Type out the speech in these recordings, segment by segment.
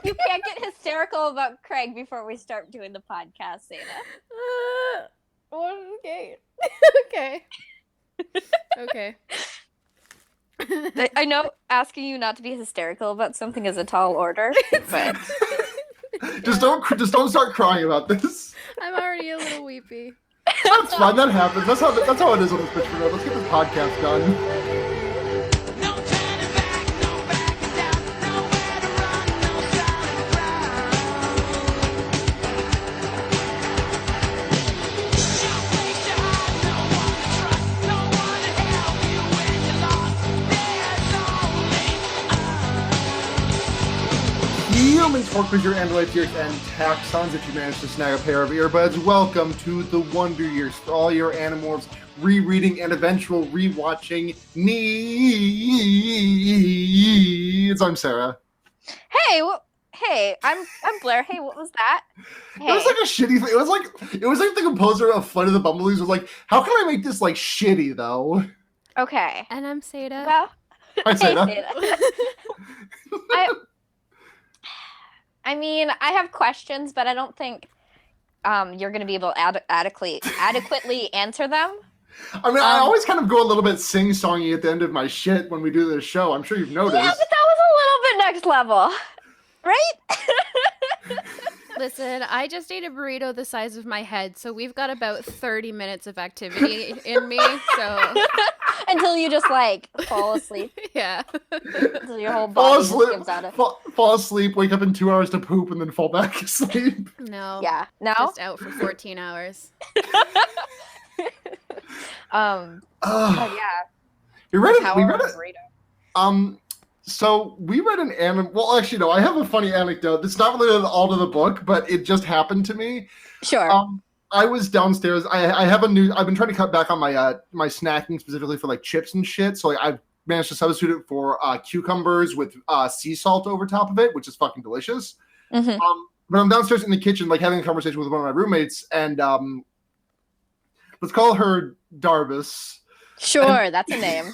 You can't get hysterical about Craig before we start doing the podcast, Sara. Okay. Okay. Okay. I know asking you not to be hysterical about something is a tall order, but Just don't start crying about this. I'm already a little weepy. That's fine. That happens. That's how it is on this bitch for now. Let's get this podcast done. Humans, pork your androids, ears, and taxons. If you managed to snag a pair of earbuds, welcome to the Wonder Years for all your Animorphs rereading and eventual rewatching needs. I'm Sara. hey, I'm Blair. Hey, what was that? Hey. It was like a shitty thing. It was like the composer of Flight of the Bumblebees was like, how can I make this like shitty though? Okay. And I'm Sara. Well, Hi, Sara. Sara. I mean, I have questions, but I don't think you're going to be able to adequately answer them. I mean, I always kind of go a little bit sing-songy at the end of my shit when we do this show. I'm sure you've noticed. Yeah, but that was a little bit next level, right? Listen, I just ate a burrito the size of my head, so we've got about 30 minutes of activity in me, so... Until you just, like, fall asleep. Yeah. Until your whole body just gives out of... Fall asleep, wake up in 2 hours to poop, and then fall back asleep. No. Yeah. No? Just out for 14 hours. But yeah. We read it. Burrito. So we read an anime. Well, actually, no. I have a funny anecdote. It's not related at all to the book, but it just happened to me. Sure. I was downstairs. I have I've been trying to cut back on my my snacking specifically for like chips and shit. So I've managed to substitute it for cucumbers with sea salt over top of it, which is fucking delicious. Mm-hmm. But I'm downstairs in the kitchen, like having a conversation with one of my roommates, and let's call her Darbus. Sure, that's a name.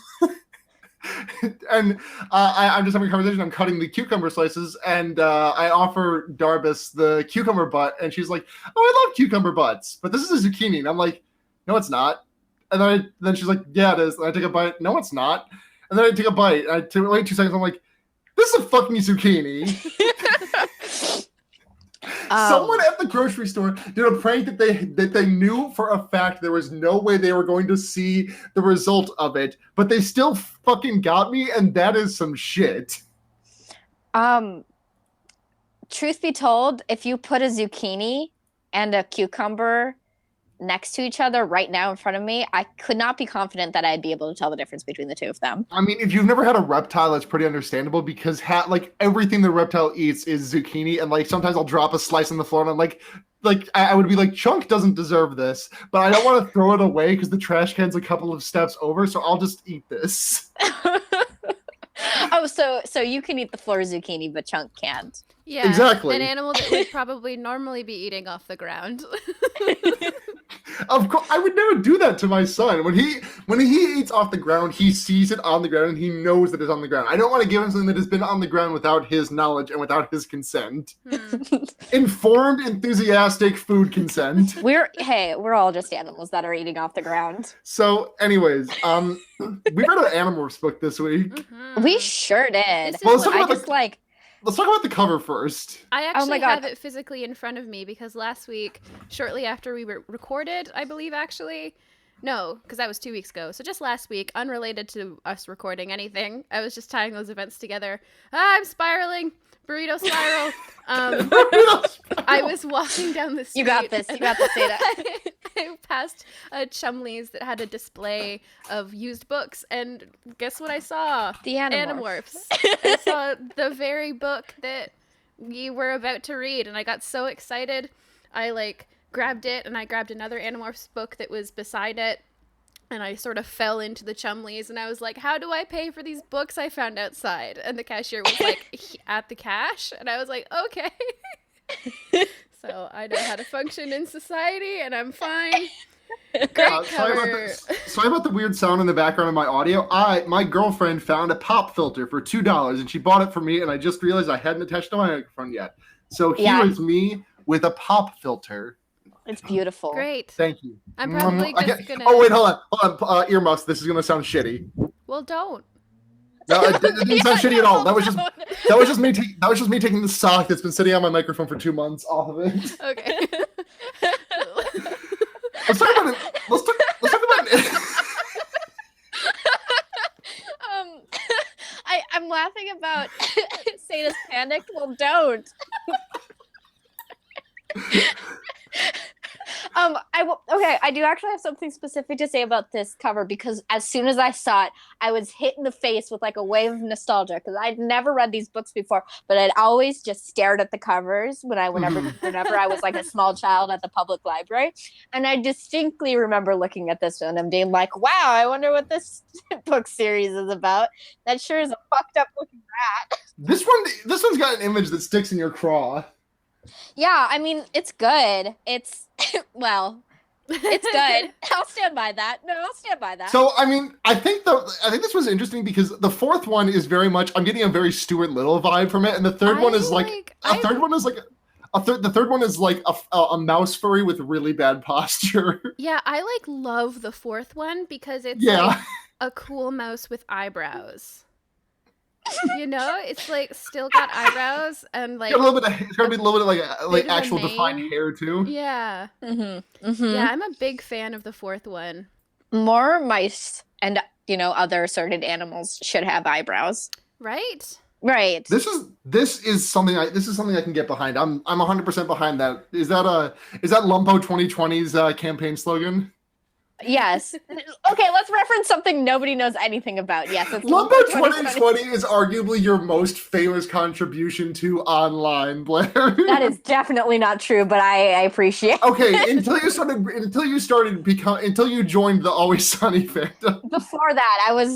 And I'm just having a conversation. I'm cutting the cucumber slices, and I offer Darbus the cucumber butt, and she's like, "Oh, I love cucumber butts, but this is a zucchini." And I'm like, "No, it's not." And then she's like, "Yeah, it is." And I take a bite. No, it's not. And then I take a bite. And I wait 2 seconds. I'm like, "This is a fucking zucchini." Someone at the grocery store did a prank that they knew for a fact there was no way they were going to see the result of it, but they still fucking got me, and that is some shit. Truth be told, if you put a zucchini and a cucumber next to each other right now in front of me, I could not be confident that I'd be able to tell the difference between the two of them. I mean, if you've never had a reptile, that's pretty understandable because like everything the reptile eats is zucchini, and like sometimes I'll drop a slice on the floor and I'm like I would be like, Chunk doesn't deserve this, but I don't want to throw it away because the trash can's a couple of steps over, so I'll just eat this. Oh, so you can eat the floor zucchini, but Chunk can't. Yeah, exactly. An animal that would probably normally be eating off the ground. Of course, I would never do that to my son. When he eats off the ground, he sees it on the ground and he knows that it's on the ground. I don't want to give him something that has been on the ground without his knowledge and without his consent. Informed, enthusiastic food consent. We're all just animals that are eating off the ground. So, anyways, we read an Animorphs book this week. Mm-hmm. We sure did. Well, let's talk about the cover first. I actually have it physically in front of me because last week, shortly after we were recorded, I believe actually, no, because that was 2 weeks ago. So just last week, unrelated to us recording anything, I was just tying those events together. I'm spiraling. Burrito spiral. I was walking down the street. You got this, Sara. I passed a Chumley's that had a display of used books, and guess what I saw? The Animorphs. I saw the very book that we were about to read, and I got so excited. I grabbed it, and I grabbed another Animorphs book that was beside it. And I sort of fell into the Chumleys, and I was like, how do I pay for these books I found outside? And the cashier was like, at the cash? And I was like, okay. So I know how to function in society, and I'm fine. Great Sorry cover. sorry about the weird sound in the background of my audio. My girlfriend found a pop filter for $2 and she bought it for me, and I just realized I hadn't attached to my microphone yet. So here Yeah. is me with a pop filter. It's beautiful. Great. Thank you. I'm probably just gonna. Oh wait, hold on. Earmuffs. This is gonna sound shitty. Well, don't. No, it didn't sound shitty at all. That was just me. That was just me taking the sock that's been sitting on my microphone for 2 months off of it. Okay. Let's talk about it. Let's talk about it. I'm laughing about Sata's panic. Well, don't. Okay, I do actually have something specific to say about this cover, because as soon as I saw it, I was hit in the face with like a wave of nostalgia, because I'd never read these books before, but I'd always just stared at the covers whenever I was like a small child at the public library, and I distinctly remember looking at this one and being like, "Wow, I wonder what this book series is about. That sure is a fucked up looking rat." This one's got an image that sticks in your craw. Yeah, I mean, it's good. It's well, it's good. I'll stand by that. No, I'll stand by that. So I mean, I think this was interesting because the fourth one is very much. I'm getting a very Stuart Little vibe from it, and the third one is like a third one is like the third one is like a mouse furry with really bad posture. Yeah, I like love the fourth one because it's like a cool mouse with eyebrows. You know, it's like still got eyebrows and like it's gonna be a little bit like actual defined hair too. Yeah. Mm-hmm. Mm-hmm. Yeah, I'm a big fan of the fourth one. More mice and other assorted animals should have eyebrows. Right? Right. This is something I can get behind. I'm 100% behind that. Is that Lumpo 2020's campaign slogan? Yes. Okay, let's reference something nobody knows anything about. Yes, it's Lumpo 2020 is arguably your most famous contribution to online, Blair. That is definitely not true, but I appreciate. Okay, until you joined the Always Sunny fandom. Before that, I was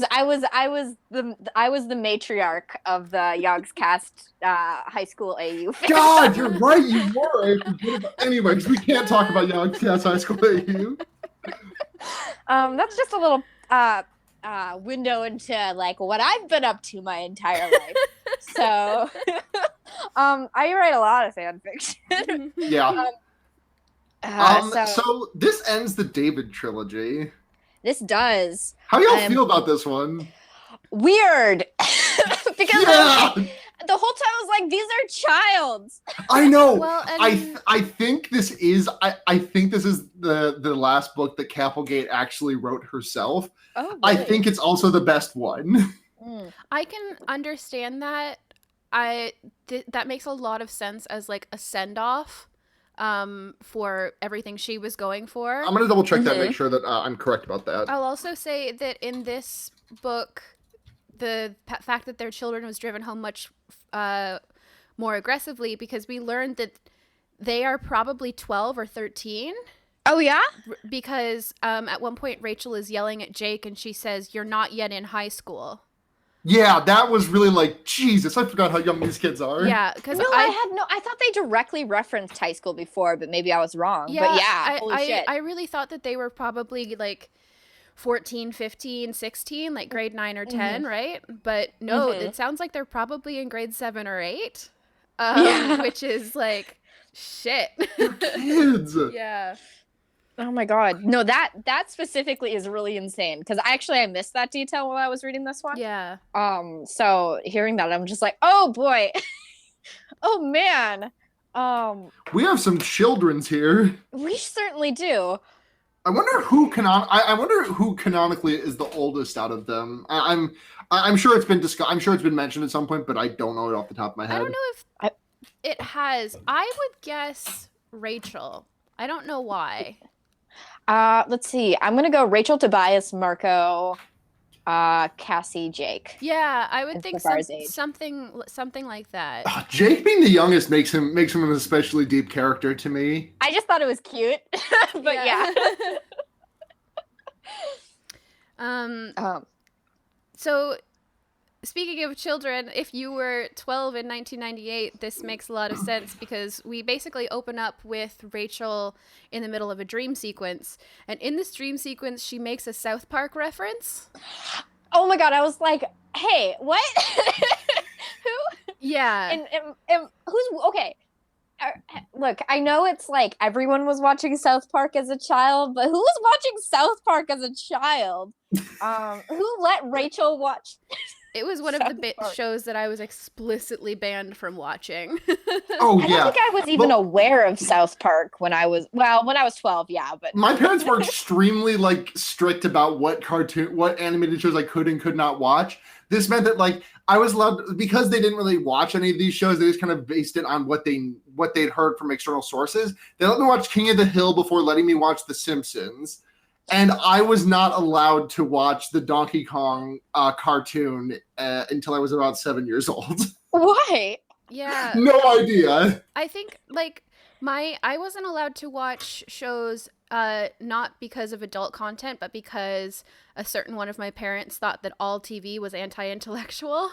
the matriarch of the Yogscast high school AU fandom. God, you're right, you were. Anyways, we can't talk about Yogscast high school AU. That's just a little window into like what I've been up to my entire life. So, I write a lot of fan fiction. Yeah. So this ends the David trilogy. This does. How y'all feel about this one? Weird, because the whole time I was like, these are childs. I know. Well, I think this is the last book that Capelgate actually wrote herself. Oh, really? I think it's also the best one. I can understand that. That makes a lot of sense as like a send-off for everything she was going for. I'm gonna double check that, make sure that I'm correct about that. I'll also say that in this book, the fact that their children was driven home much more aggressively, because we learned that they are probably 12 or 13. Oh, yeah? Because at one point Rachel is yelling at Jake and she says, "You're not yet in high school." Yeah, that was really like, Jesus, I forgot how young these kids are. Yeah, because I thought they directly referenced high school before, but maybe I was wrong. Yeah, but yeah, holy shit. I really thought that they were probably like 14, 15, 16, like grade 9 or 10, right? But no, it sounds like they're probably in grade 7 or 8, which is like, shit. Kids. Yeah. Oh my god. No, that specifically is really insane, because I missed that detail while I was reading this one. Yeah. So hearing that, I'm just like, oh boy. Oh man. We have some children's here. We certainly do. I wonder who canonically is the oldest out of them. I'm sure it's been I'm sure it's been mentioned at some point, but I don't know it off the top of my head. I don't know if it has. I would guess Rachel. I don't know why. Let's see. I'm gonna go Rachel, Tobias, Marco, Cassie, Jake. Yeah, I would think something like that. Jake being the youngest makes him an especially deep character to me. I just thought it was cute, but yeah. So speaking of children, if you were 12 in 1998, this makes a lot of sense because we basically open up with Rachel in the middle of a dream sequence. And in this dream sequence, she makes a South Park reference. Oh my God, I was like, hey, what? Who? Yeah. And who's, okay. Look, I know it's like everyone was watching South Park as a child, but who was watching South Park as a child? Who let Rachel watch? It was one of the shows that I was explicitly banned from watching. Oh, I don't think I was even aware of South Park when I was 12, yeah, but my parents were extremely like strict about what animated shows I could and could not watch. This meant that like I was allowed, because they didn't really watch any of these shows, they just kind of based it on what they'd heard from external sources. They let me watch King of the Hill before letting me watch The Simpsons. And I was not allowed to watch the Donkey Kong cartoon until I was about 7 years old. why? Yeah. No idea. I think like I wasn't allowed to watch shows not because of adult content, but because a certain one of my parents thought that all TV was anti-intellectual.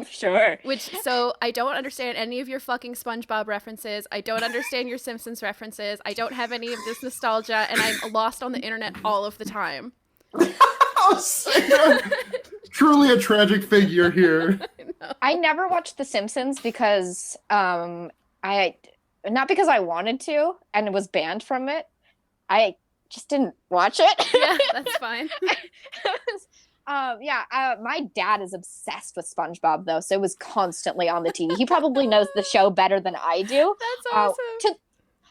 Sure. So I don't understand any of your fucking SpongeBob references. I don't understand your Simpsons references. I don't have any of this nostalgia, and I'm lost on the internet all of the time. Sarah, truly a tragic figure here. I never watched The Simpsons because not because I wanted to and was banned from it. I just didn't watch it. Yeah, that's fine. My dad is obsessed with SpongeBob though, so it was constantly on the TV. He probably knows the show better than I do. That's awesome.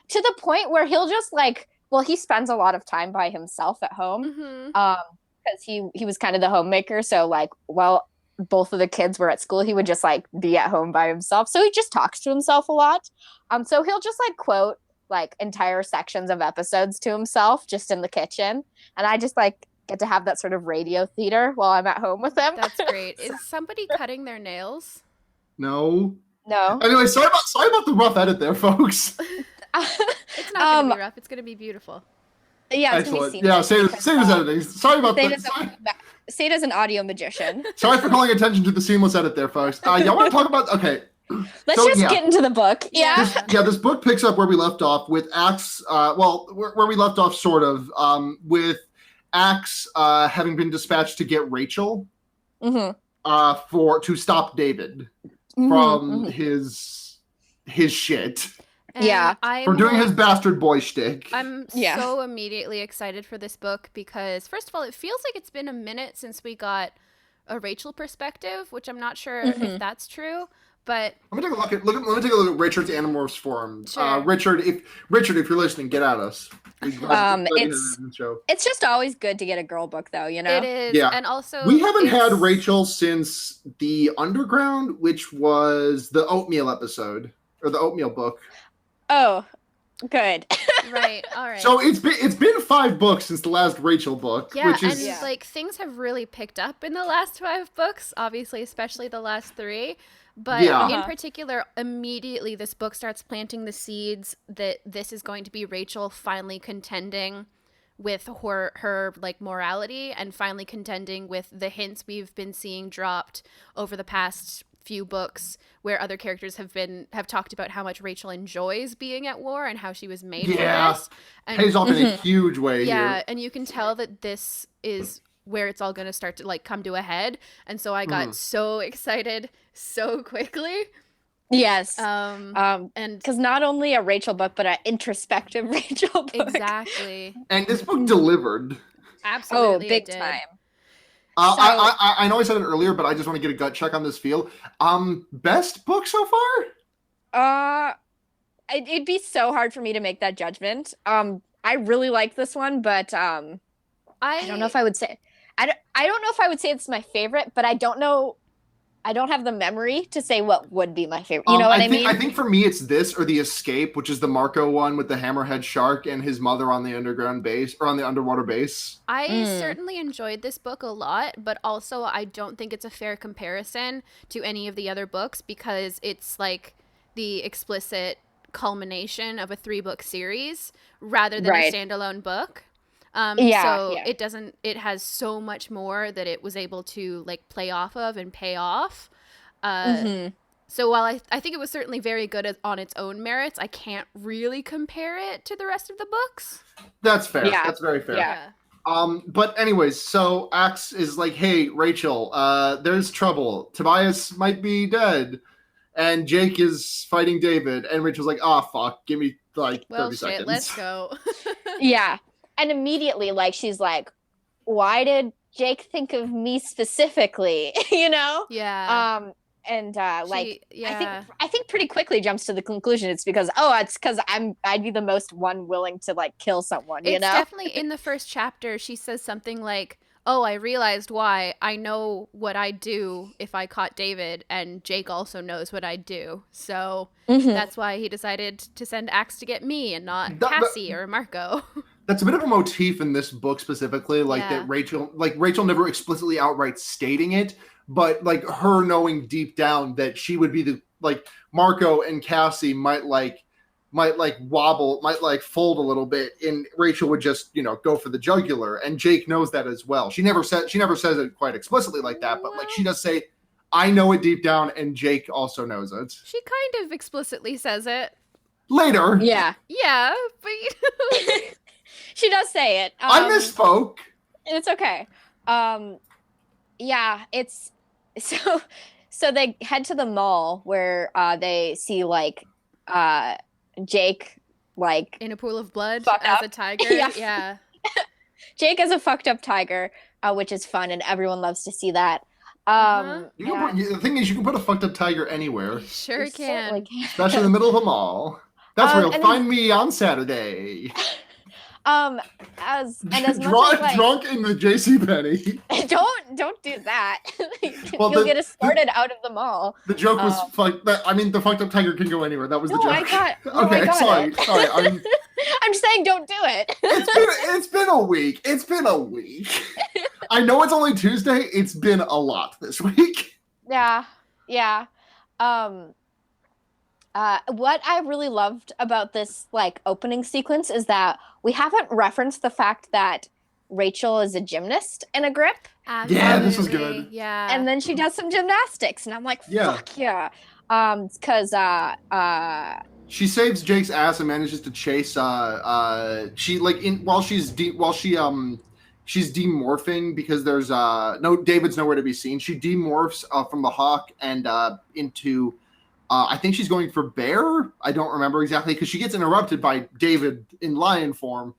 To the point where he'll just like, well, he spends a lot of time by himself at home. Because he was kind of the homemaker, so like, well, both of the kids were at school, he would just like be at home by himself. So he just talks to himself a lot. So he'll just like quote like entire sections of episodes to himself just in the kitchen. And I just like get to have that sort of radio theater while I'm at home with him. That's great. Is somebody cutting their nails? No. No. Anyway, sorry about the rough edit there, folks. It's not going to be rough. It's going to be beautiful. Yeah, it's excellent. Yeah, Sara's editing. Sorry about that. Sara's an audio magician. Sorry for calling attention to the seamless edit there, folks. Y'all want to talk about? Okay. Let's get into the book. Yeah. This book picks up where we left off with Axe. Where we left off, sort of, with Axe having been dispatched to get Rachel, to stop David from his shit. And for doing his bastard boy shtick. I'm so immediately excited for this book because, first of all, it feels like it's been a minute since we got a Rachel perspective, which I'm not sure if that's true. But let me take a look at Richard's Animorphs forum. Sure. Richard, if you're listening, get at us. It's just always good to get a girl book, though. You know, it is. Yeah. And also, we haven't had Rachel since the Underground, which was the Oatmeal episode or the Oatmeal book. Oh, good. Right. All right. So it's been 5 books since the last Rachel book. Yeah, which is, and like things have really picked up in the last 5 books. Obviously, especially the last 3. But in particular, immediately this book starts planting the seeds that this is going to be Rachel finally contending with her like morality and finally contending with the hints we've been seeing dropped over the past few books where other characters have talked about how much Rachel enjoys being at war and how she was made for this. And pays off in a huge way here. And you can tell that this is where it's all going to start to like come to a head. And so I got so excited so quickly. Yes. And because not only a Rachel book, but an introspective Rachel book. Exactly. And this book delivered. Absolutely. Oh, big time. I know I said it earlier, but I just want to get a gut check on this feel. Best book so far? It'd be so hard for me to make that judgment. I really like this one, but I don't know if I would say I don't know if I would say it's my favorite, but I don't know. I don't have the memory to say what would be my favorite. You know what I mean? I think for me it's this or The Escape, which is the Marco one with the hammerhead shark and his mother on the underground base or on the underwater base. I certainly enjoyed this book a lot, but also I don't think it's a fair comparison to any of the other books because it's like the explicit culmination of a 3-book series rather than a standalone book. So Yeah. it has so much more that it was able to like play off of and pay off. Uh, Mm-hmm. so while I think it was certainly very good on its own merits, I can't really compare it to the rest of the books. That's fair. Yeah. That's very fair. Yeah. But anyways, so Axe is like, hey, Rachel, there's trouble. Tobias might be dead. And Jake is fighting David. And Rachel's like, ah, fuck, give me like 30 Well, shit, seconds. let's go. Yeah. And immediately, like, she's like, why did Jake think of me specifically? You know? Yeah. Like, Yeah. I think pretty quickly jumps to the conclusion it's because I'd be the most one willing to like kill someone, you It's know? definitely in the first chapter. She says something like, "Oh, I realized why. I know what I'd do if I caught David, and Jake also knows what I'd do. So Mhm. that's why he decided to send Axe to get me and not That- Cassie or Marco." That's a bit of a motif in this book specifically, like Yeah. that Rachel never explicitly outright stating it, but like her knowing deep down that she would be the like Marco and Cassie might wobble, might like fold a little bit, and Rachel would just, go for the jugular. And Jake knows that as well. She never says it quite explicitly like that, but like she does say, I know it deep down, and Jake also knows it. She kind of explicitly says it. Later. Yeah. Yeah, but She does say it. I misspoke. It's okay. Yeah, it's so they head to the mall where they see like Jake like in a pool of blood fuck as up. a tiger. Yeah. Yeah. Jake is a fucked up tiger, which is fun and everyone loves to see that. The thing is, you can put a fucked up tiger anywhere, You sure You can. certainly can. especially in the middle of a mall. That's where you'll and find me on Saturday. As much as like, drunk in the JCPenney. don't do that. Well, You'll get escorted out of the mall. The joke was the fucked up tiger can go anywhere. That was the joke. I got sorry. it. Sorry. I'm just saying, don't do it. It's been a week. I know it's only Tuesday. It's been a lot this week. Yeah. What I really loved about this like opening sequence is that we haven't referenced the fact that Rachel is a gymnast in a grip. Absolutely. Yeah, this was good. Yeah. And then she does some gymnastics, and I'm like, fuck yeah. Because she saves Jake's ass and manages to chase she's demorphing because there's David's nowhere to be seen. She demorphs from the hawk and into I think she's going for bear. I don't remember exactly because she gets interrupted by David in lion form,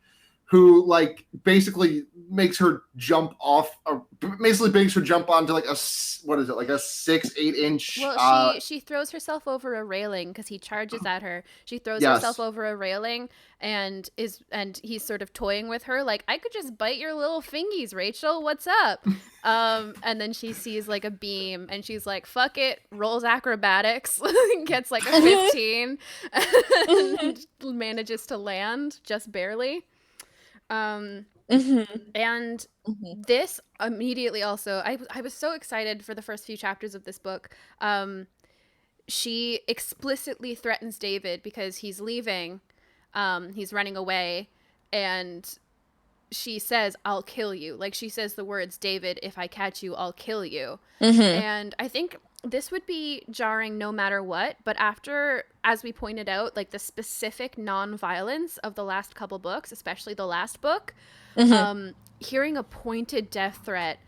who like basically makes her jump onto like a 6-8 inch. Well, she throws herself over a railing because he charges at her. She throws herself over a railing and he's sort of toying with her like, I could just bite your little fingies, Rachel. What's up? And then she sees like a beam and she's like, fuck it, rolls acrobatics, gets like a 15 and manages to land just barely. And this immediately also, I was so excited for the first few chapters of this book. She explicitly threatens David because he's leaving, he's running away, and she says, I'll kill you. Like, she says the words, David, if I catch you, I'll kill you. And I think this would be jarring no matter what, but after, as we pointed out, like the specific non-violence of the last couple books, especially the last book, hearing a pointed death threat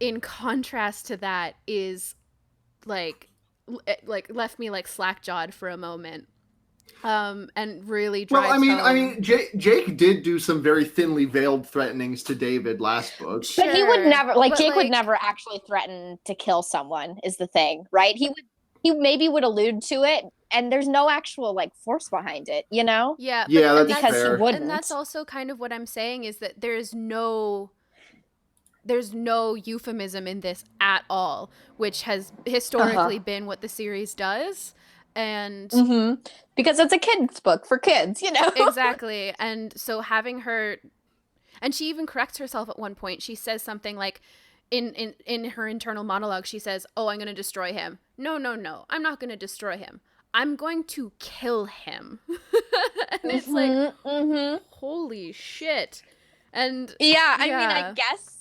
in contrast to that is like left me like slack-jawed for a moment. And really drives home. I mean, Jake did do some very thinly veiled threatenings to David last book. But he would never, Jake would never actually threaten to kill someone, is the thing, right? He maybe would allude to it, and there's no actual like force behind it, you know? Yeah, that's because fair. he wouldn't. And that's also kind of what I'm saying is that there's no euphemism in this at all, which has historically been what the series does. And because it's a kid's book for kids, you know? Exactly. And so having her, and she even corrects herself at one point. She says something like, in her internal monologue, she says, oh, I'm going to destroy him. No, I'm not going to destroy him. I'm going to kill him. And it's like, holy shit. And Yeah, I mean, yeah, I guess.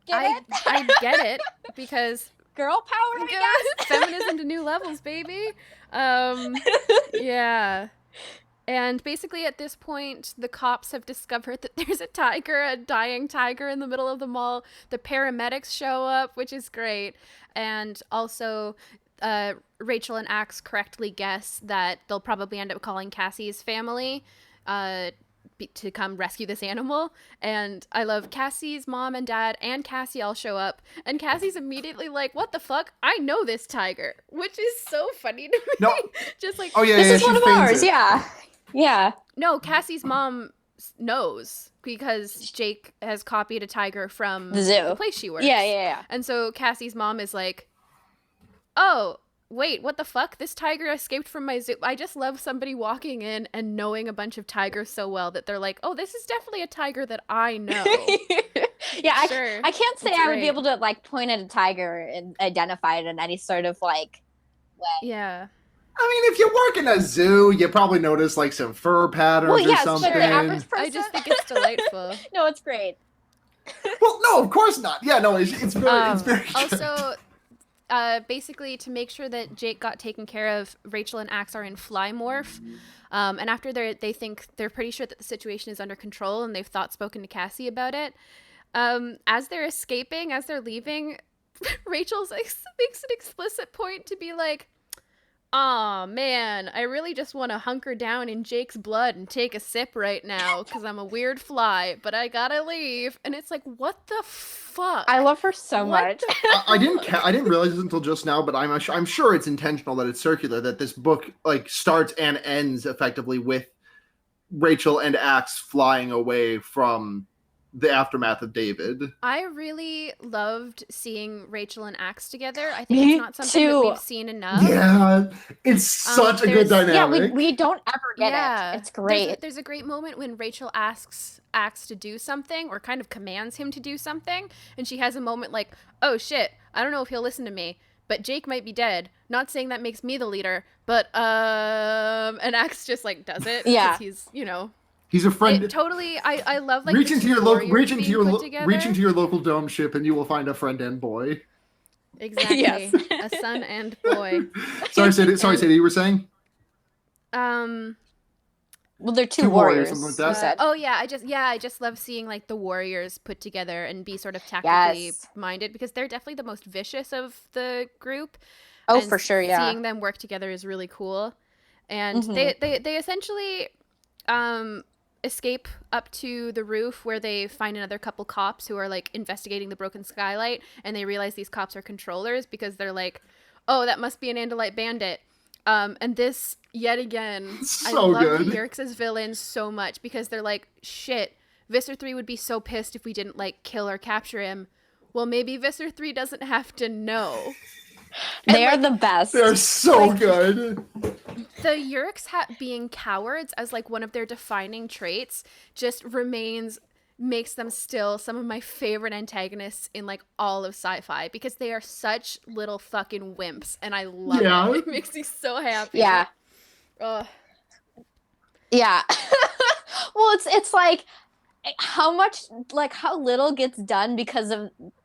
Get it? I get it because Girl power, I guess. feminism to new levels, baby. Yeah. And basically at this point, the cops have discovered that there's a dying tiger in the middle of the mall. The paramedics show up, which is great. And also, Rachel and Axe correctly guess that they'll probably end up calling Cassie's family to come rescue this animal. And I love Cassie's mom and dad and Cassie all show up. And Cassie's immediately like, what the fuck? I know this tiger, which is so funny to me. No. Just like, Oh yeah, This yeah, is one she of feigns ours, it. yeah. Yeah. no, Cassie's mom knows because Jake has copied a tiger from The zoo. the place she works. Yeah. And so Cassie's mom is like, oh, wait, what the fuck? This tiger escaped from my zoo. I just love somebody walking in and knowing a bunch of tigers so well that they're like, oh, this is definitely a tiger that I know. Yeah, Sure. I can't say It's I would great. be able to like point at a tiger and identify it in any sort of like way. Yeah. I mean, if you work in a zoo, you probably notice like some fur patterns Well, or yes, something. but the average person. I just think it's delightful. No, it's great. Well, no, of course not. Yeah, no, it's very good. Also, basically, to make sure that Jake got taken care of, Rachel and Axe are in fly morph. And after they think they're pretty sure that the situation is under control and they've spoken to Cassie about it. As they're escaping, as they're leaving, Rachel makes an explicit point to be like, aw, man, I really just want to hunker down in Jake's blood and take a sip right now because I'm a weird fly, but I gotta leave. And it's like, what the fuck? I love her so What much. the I didn't realize this until just now, but I'm sure it's intentional that it's circular, that this book like starts and ends effectively with Rachel and Axe flying away from the aftermath of David. I really loved seeing Rachel and Axe together. I think Me it's not something that too. we've seen enough. Yeah, it's such a good there's- Yeah, dynamic. we don't ever get Yeah. it. It's great. There's a great moment when Rachel asks Axe to do something or kind of commands him to do something, and she has a moment like, oh shit, I don't know if he'll listen to me, but Jake might be dead. Not saying that makes me the leader, but and Axe just like does it. Yeah. 'Cause he's, He's a friend. it totally. I love like reach the into two your local, warriors being put together. reach into your local dome ship, and you will find a friend and boy. Exactly. Yes. A son and boy. Sorry, Sadie, you were saying? Well, they're two Two warriors, warriors. something like you that. said. Oh yeah, I just love seeing like the warriors put together and be sort of tactically Yes. minded because they're definitely the most vicious of the group. Oh, And for sure, yeah. Seeing them work together is really cool. And Mhm. they essentially escape up to the roof where they find another couple cops who are like investigating the broken skylight, and they realize these cops are controllers because they're like, oh, that must be an Andalite bandit. And this, yet again, I So love good. the Yerkes' villains so much because they're like, shit, Visser 3 would be so pissed if we didn't like kill or capture him. Well, maybe Visser 3 doesn't have to know. They are the best. They're so Like- good. The Yerkes being cowards as like one of their defining traits just makes them still some of my favorite antagonists in like all of sci-fi because they are such little fucking wimps and I love Yeah. it. It makes me so happy. Yeah. Ugh. Yeah. Well, it's like how little gets done because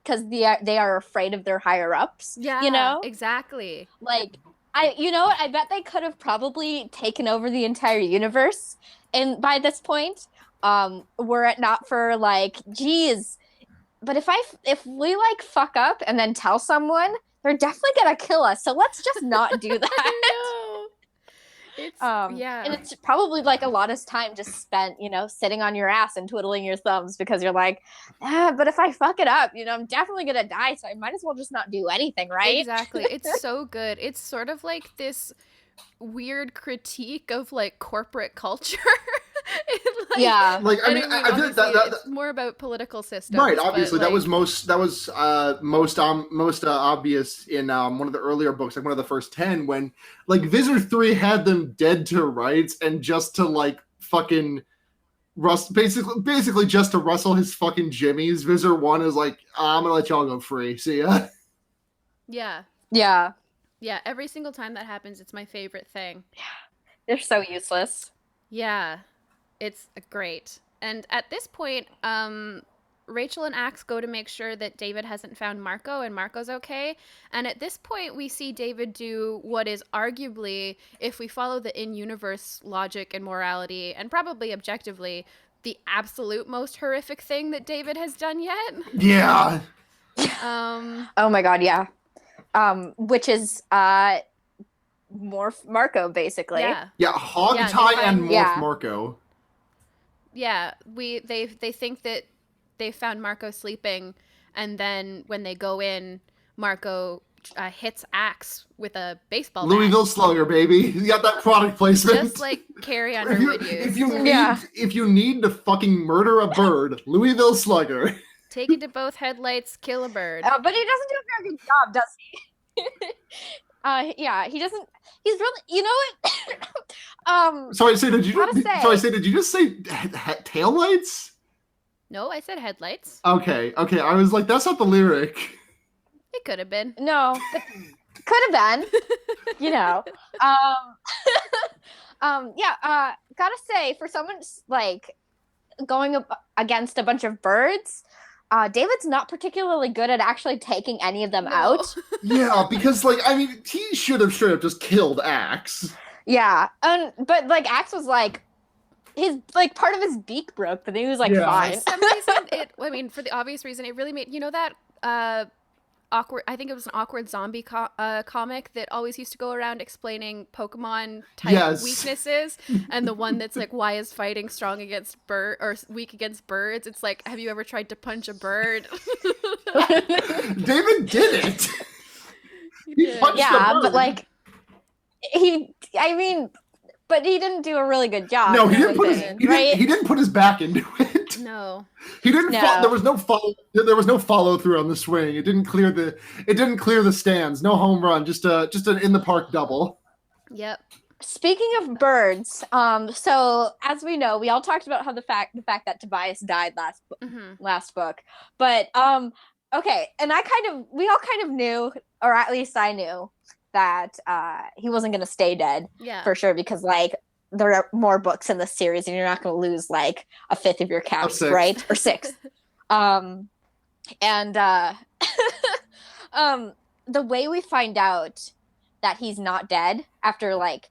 they are afraid of their higher ups. Yeah. You know? Exactly. Like I bet they could have probably taken over the entire universe and by this point, were it not for like, geez, but if we like fuck up and then tell someone, they're definitely gonna kill us. So let's just not do that. I know. It's yeah. And it's probably like a lot of time just spent, sitting on your ass and twiddling your thumbs because you're like, but if I fuck it up, I'm definitely gonna die, so I might as well just not do anything, right? Exactly. It's so good. It's sort of like this weird critique of like corporate culture. Yeah. Like, I mean, mean, I feel like obviously, it's more about political systems. right. but, Obviously, that like, was most obvious in one of the earlier books, like one of the first 10, when like Visor 3 had them dead to rights, and just to like fucking basically just to rustle his fucking jimmies. Visor 1 is like, I'm gonna let y'all go free. See ya. Yeah. Yeah. Yeah. Every single time that happens, it's my favorite thing. They're so useless. Yeah. It's great. And at this point, Rachel and Axe go to make sure that David hasn't found Marco and Marco's okay. And at this point, we see David do what is arguably, if we follow the in-universe logic and morality, and probably objectively, the absolute most horrific thing that David has done yet. Yeah. Oh my god, yeah. Which is morph Marco, basically. Yeah. Yeah, hog Yeah, tie they and find- morph Yeah. Marco. Yeah, they think that they found Marco sleeping, and then when they go in, Marco hits Axe with a baseball bat. Louisville Slugger, baby. You got that product placement. Just like Carrie if Underwood if you used. need to fucking murder a bird, Louisville Slugger. Take it to both headlights, kill a bird. But he doesn't do a very good job, does he? Yeah, he doesn't. He's really, you know what? So I say, did you? Gotta say- Did you just say tail lights? No, I said headlights. Okay. I was like, that's not the lyric. It could have been. No, but could have been. You know. Yeah. Gotta say, for someone like going up against a bunch of birds, David's not particularly good at actually taking any of them out. Yeah, because like, I mean, he should have straight up just killed Axe. Yeah, but like Axe was like, his like part of his beak broke, but then he was like Yeah. fine. For some reason, for the obvious reason, it really made, you know, that awkward, I think it was an awkward zombie comic that always used to go around explaining Pokemon type Yes. weaknesses, and the one that's like, why is fighting strong against weak against birds? It's like, have you ever tried to punch a bird? David did it. He punched Yeah, the but bird. like but he didn't do a really good job. No, he didn't put right? he didn't put his back into it. No. He didn't. No. There was no follow through on the swing. It didn't clear the stands. No home run. Just an in the park double. Yep. Speaking of birds, so as we know, we all talked about how the fact that Tobias died last book, but okay, and we all kind of knew, or at least I knew, that he wasn't going to stay dead Yeah. for sure, because like there are more books in this series and you're not going to lose like a fifth of your cast, six. right? Or six. And the way we find out that he's not dead after like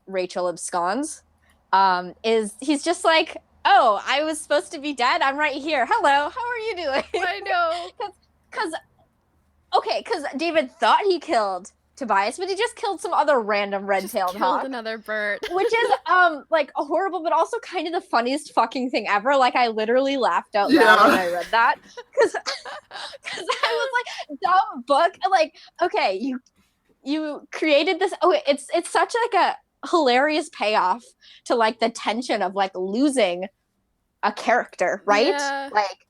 Rachel absconds is he's just like, oh, I was supposed to be dead, I'm right here, hello, how are you doing? I know. Because David thought he killed Tobias, but he just killed some other random red-tailed Killed hawk, another bird. which is like a horrible but also kind of the funniest fucking thing ever. Like I literally laughed out loud when I read that, because I was like, dumb book, like, okay, you created this, it's such like a hilarious payoff to like the tension of like losing a character, right? Yeah. Like,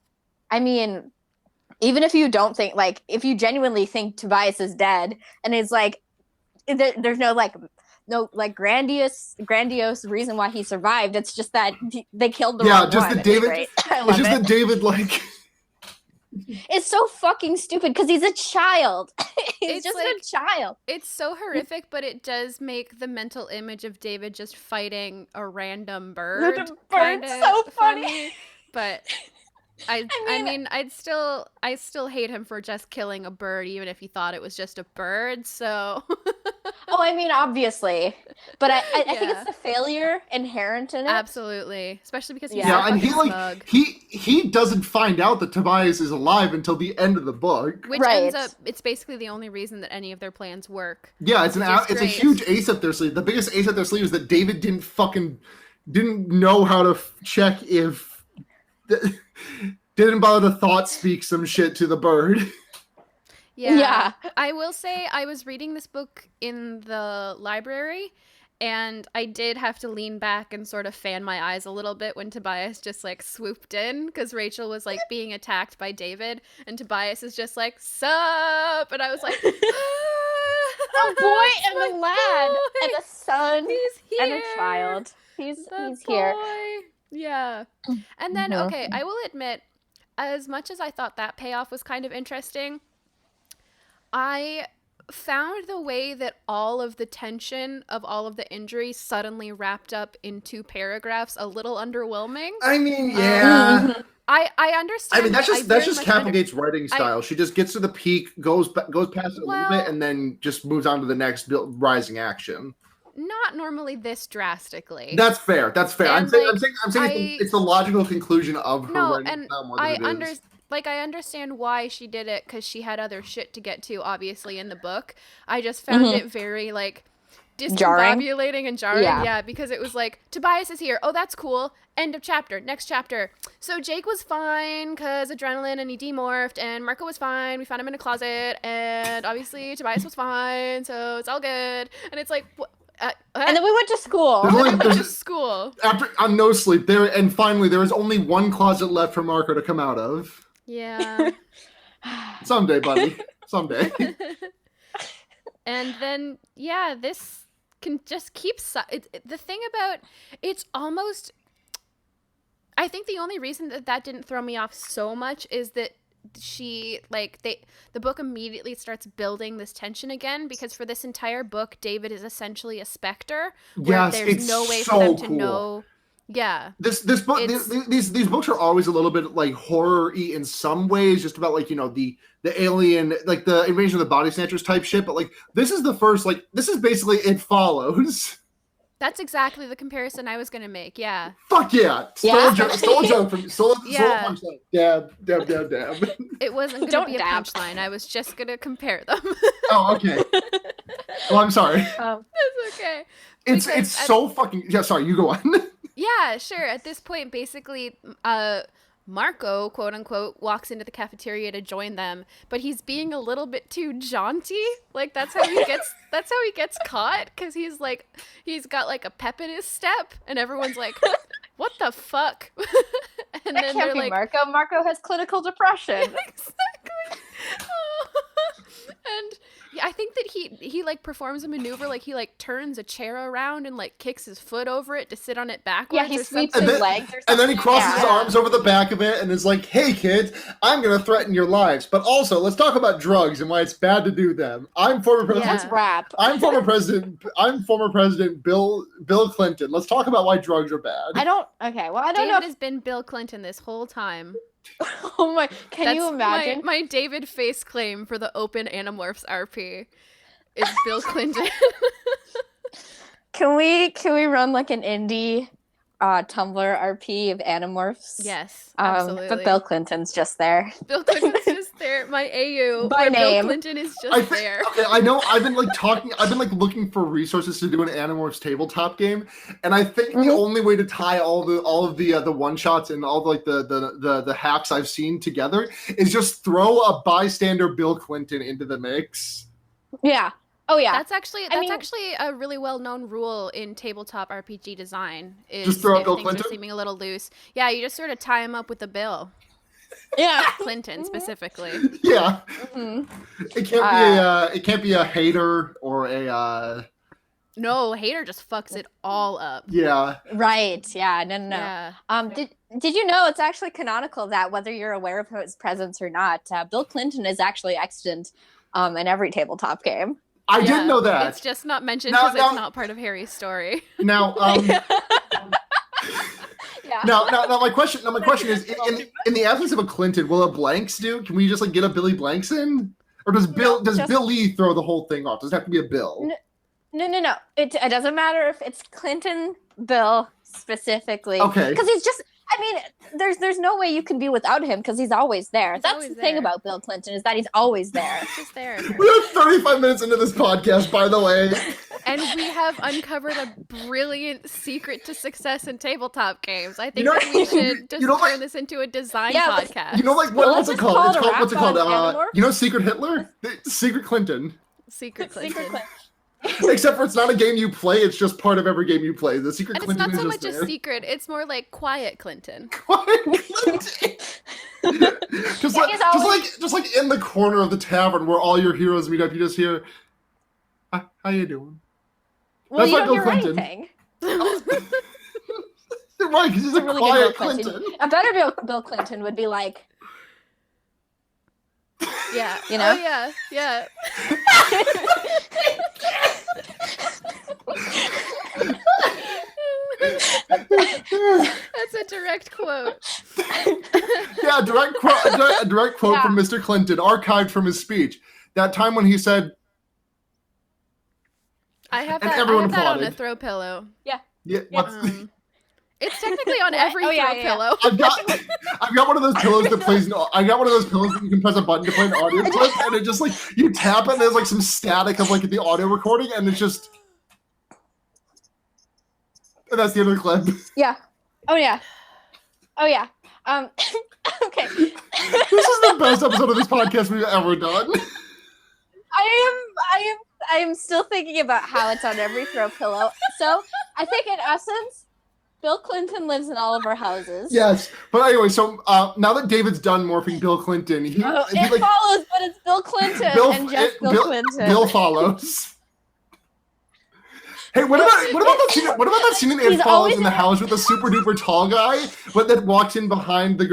I mean, even if you don't think, like, if you genuinely think Tobias is dead, and it's like, there's no grandiose reason why he survived. It's just that they killed the wrong just one. that David. Right? I It's love just it. that David like. It's so fucking stupid because he's a child. He's It's just like- a child. It's so horrific, but it does make the mental image of David just fighting a random bird The bird's kinda so funny. But I mean, I still hate him for just killing a bird, even if he thought it was just a bird. So Oh, I mean, obviously, but I think Yeah. it's the failure inherent in it. absolutely, especially because he's Yeah, so And he fucking like smug. he doesn't find out that Tobias is alive until the end of the book. Which Right. ends up, it's basically the only reason that any of their plans work. Yeah, it's Which is it's a great. huge ace up their sleeve. The biggest ace up their sleeve is that David didn't know how to check if didn't bother to thought speak some shit to the bird. Yeah. I will say I was reading this book in the library, and I did have to lean back and sort of fan my eyes a little bit when Tobias just like swooped in, because Rachel was like being attacked by David, and Tobias is just like, sup? And I was like, The boy and the lad and the son He's here. and a child. He's The here. boy. Yeah. And then, Mhm. okay, I will admit, as much as I thought that payoff was kind of interesting, I found the way that all of the tension of all of the injuries suddenly wrapped up in 2 paragraphs a little underwhelming. I mean, yeah. I understand. I mean, that's just much Capelgate's writing style. She just gets to the peak, goes past it a little bit, and then just moves on to the next rising action. Not normally this drastically. That's fair. That's fair. And, I'm saying it's the logical conclusion of her writing and style more than it is. I understand why she did it, because she had other shit to get to, obviously, in the book. I just found it very, like, discombobulating and jarring. Yeah, because it was like, Tobias is here. Oh, that's cool. End of chapter. Next chapter. So Jake was fine because adrenaline and he demorphed, and Marco was fine. We found him in a closet, and obviously Tobias was fine, so it's all good. And it's like, and then we went to school. After on No Sleep, finally there was only one closet left for Marco to come out of. Yeah. Someday, buddy. Someday. And then, yeah, this can just keep... the thing about... It's almost... I think the only reason that didn't throw me off so much is that the book immediately starts building this tension again, because for this entire book, David is essentially a specter. Yes, there's no way for them to know. Yeah. This book, these books are always a little bit like horror-y in some ways, just about like, the alien, like the invasion of the body snatchers type shit. But like, this is the first, like, this is basically It Follows. That's exactly the comparison I was going to make. Yeah. Fuck yeah. Stole a joke from me. Stole a punchline. Dab. It wasn't going to be a punchline. I was just going to compare them. Oh, okay. Well, I'm sorry. That's okay. It's so fucking... Yeah, sorry, you go on. Yeah, sure. At this point, basically, Marco, quote unquote, walks into the cafeteria to join them, but he's being a little bit too jaunty. Like, that's how he gets caught, because he's got like a pep in his step, and everyone's like, what the fuck? And that can't be like, Marco. Marco has clinical depression. Exactly. And yeah, I think that he like performs a maneuver, like he like turns a chair around and like kicks his foot over it to sit on it backwards. Yeah, he sweeps his legs or something. And then he crosses his arms over the back of it and is like, "Hey kids, I'm gonna threaten your lives, but also let's talk about drugs and why it's bad to do them. I'm former president. Let's rap. I'm former president Bill Clinton. Let's talk about why drugs are bad." I don't know. David has been Bill Clinton this whole time. Oh my! Can you imagine? My David face claim for the open Animorphs RP is Bill Clinton. Can we run like an indie Tumblr RP of Animorphs? Yes, absolutely. But Bill Clinton's just there. Bill Clinton's just there. My AU by name. Bill Clinton is just there. Okay, I know. I've been looking for resources to do an Animorphs tabletop game, and I think the only way to tie all of the one shots and all the hacks I've seen together is just throw a bystander Bill Clinton into the mix. Yeah. Oh yeah. That's actually a really well-known rule in tabletop RPG design. Is just throw if Bill things Clinton? are seeming a little loose. Yeah, you just sort of tie him up with a bill. Yeah. Clinton specifically. Yeah. It can't be a hater or a No, hater just fucks it all up. Yeah. Right. Yeah. No. Yeah. Did you know it's actually canonical that whether you're aware of his presence or not, Bill Clinton is actually extant in every tabletop game. I did know that. It's just not mentioned because it's not part of Harry's story. Now, Now, my question is: in the absence of a Clinton, will a Blanks do? Can we just like get a Billy Blanks in, or does Billy throw the whole thing off? Does it have to be a Bill? No. It doesn't matter if it's Clinton, Bill specifically. Okay. Because he's just. I mean, there's no way you can be without him because he's always there. That's the thing about Bill Clinton is that he's always there. He's just there. We're 35 minutes into this podcast, by the way. And we have uncovered a brilliant secret to success in tabletop games. I think we should just turn this into a design podcast. You know, like what's it called? What's it called? Secret Hitler? Secret Clinton. Secret Clinton. Except for it's not a game you play, it's just part of every game you play. The Secret and Clinton it's not so is much just a secret, it's more like Quiet Clinton. Quiet Clinton! just like in the corner of the tavern where all your heroes meet up, you just hear, how you doing? Well, you don't hear anything. Right, because he's a really quiet Clinton. A better Bill Clinton would be like, yeah, you know? Oh, yeah. That's a direct quote. Yeah, a direct quote from Mr. Clinton, archived from his speech. That time when he said, I have and that everyone on a applauded. throw pillow. Yeah, It's technically on every throw pillow. I've got one of those pillows that plays. I got one of those pillows that you can press a button to play an audio clip, and it just like you tap it, and there's like some static of like the audio recording, and it's just, and that's the end of the clip. Yeah. Oh yeah. Okay. This is the best episode of this podcast we've ever done. I am still thinking about how it's on every throw pillow. So I think in essence, Bill Clinton lives in all of our houses. Yes, but anyway, so now that David's done morphing Bill Clinton, he follows, but it's Bill Clinton and just Bill Clinton. Bill follows. Hey, what about that scene in It Follows in the house with the super duper tall guy, but that walks in behind the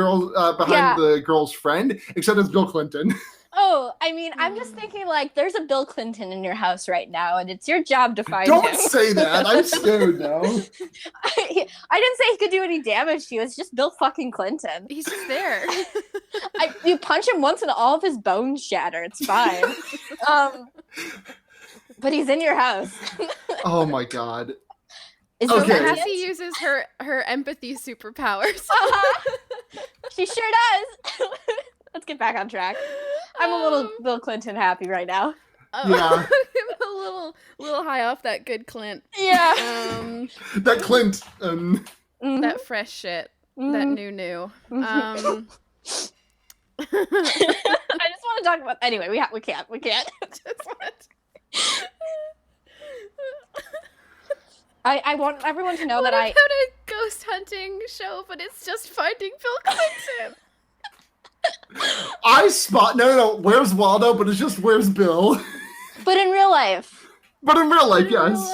girl's friend, except it's Bill Clinton. Oh, I mean, I'm just thinking like there's a Bill Clinton in your house right now, and it's your job to find him. Don't say that. I'm scared now. I didn't say he could do any damage to you. It's just Bill fucking Clinton. He's just there. You punch him once and all of his bones shatter. It's fine. But he's in your house. Oh my god. Okay. Cassie uses her empathy superpowers. She sure does. Let's get back on track. I'm a little Bill Clinton happy right now. Yeah. I'm a little high off that good Clint. Yeah. That Clint. That fresh shit. That new. I just want to talk about. Anyway, we can't. Just want. I want everyone to know what that I. What about a ghost hunting show, but it's just finding Bill Clinton? No. Where's Waldo? But it's just where's Bill? But in real life. Yes.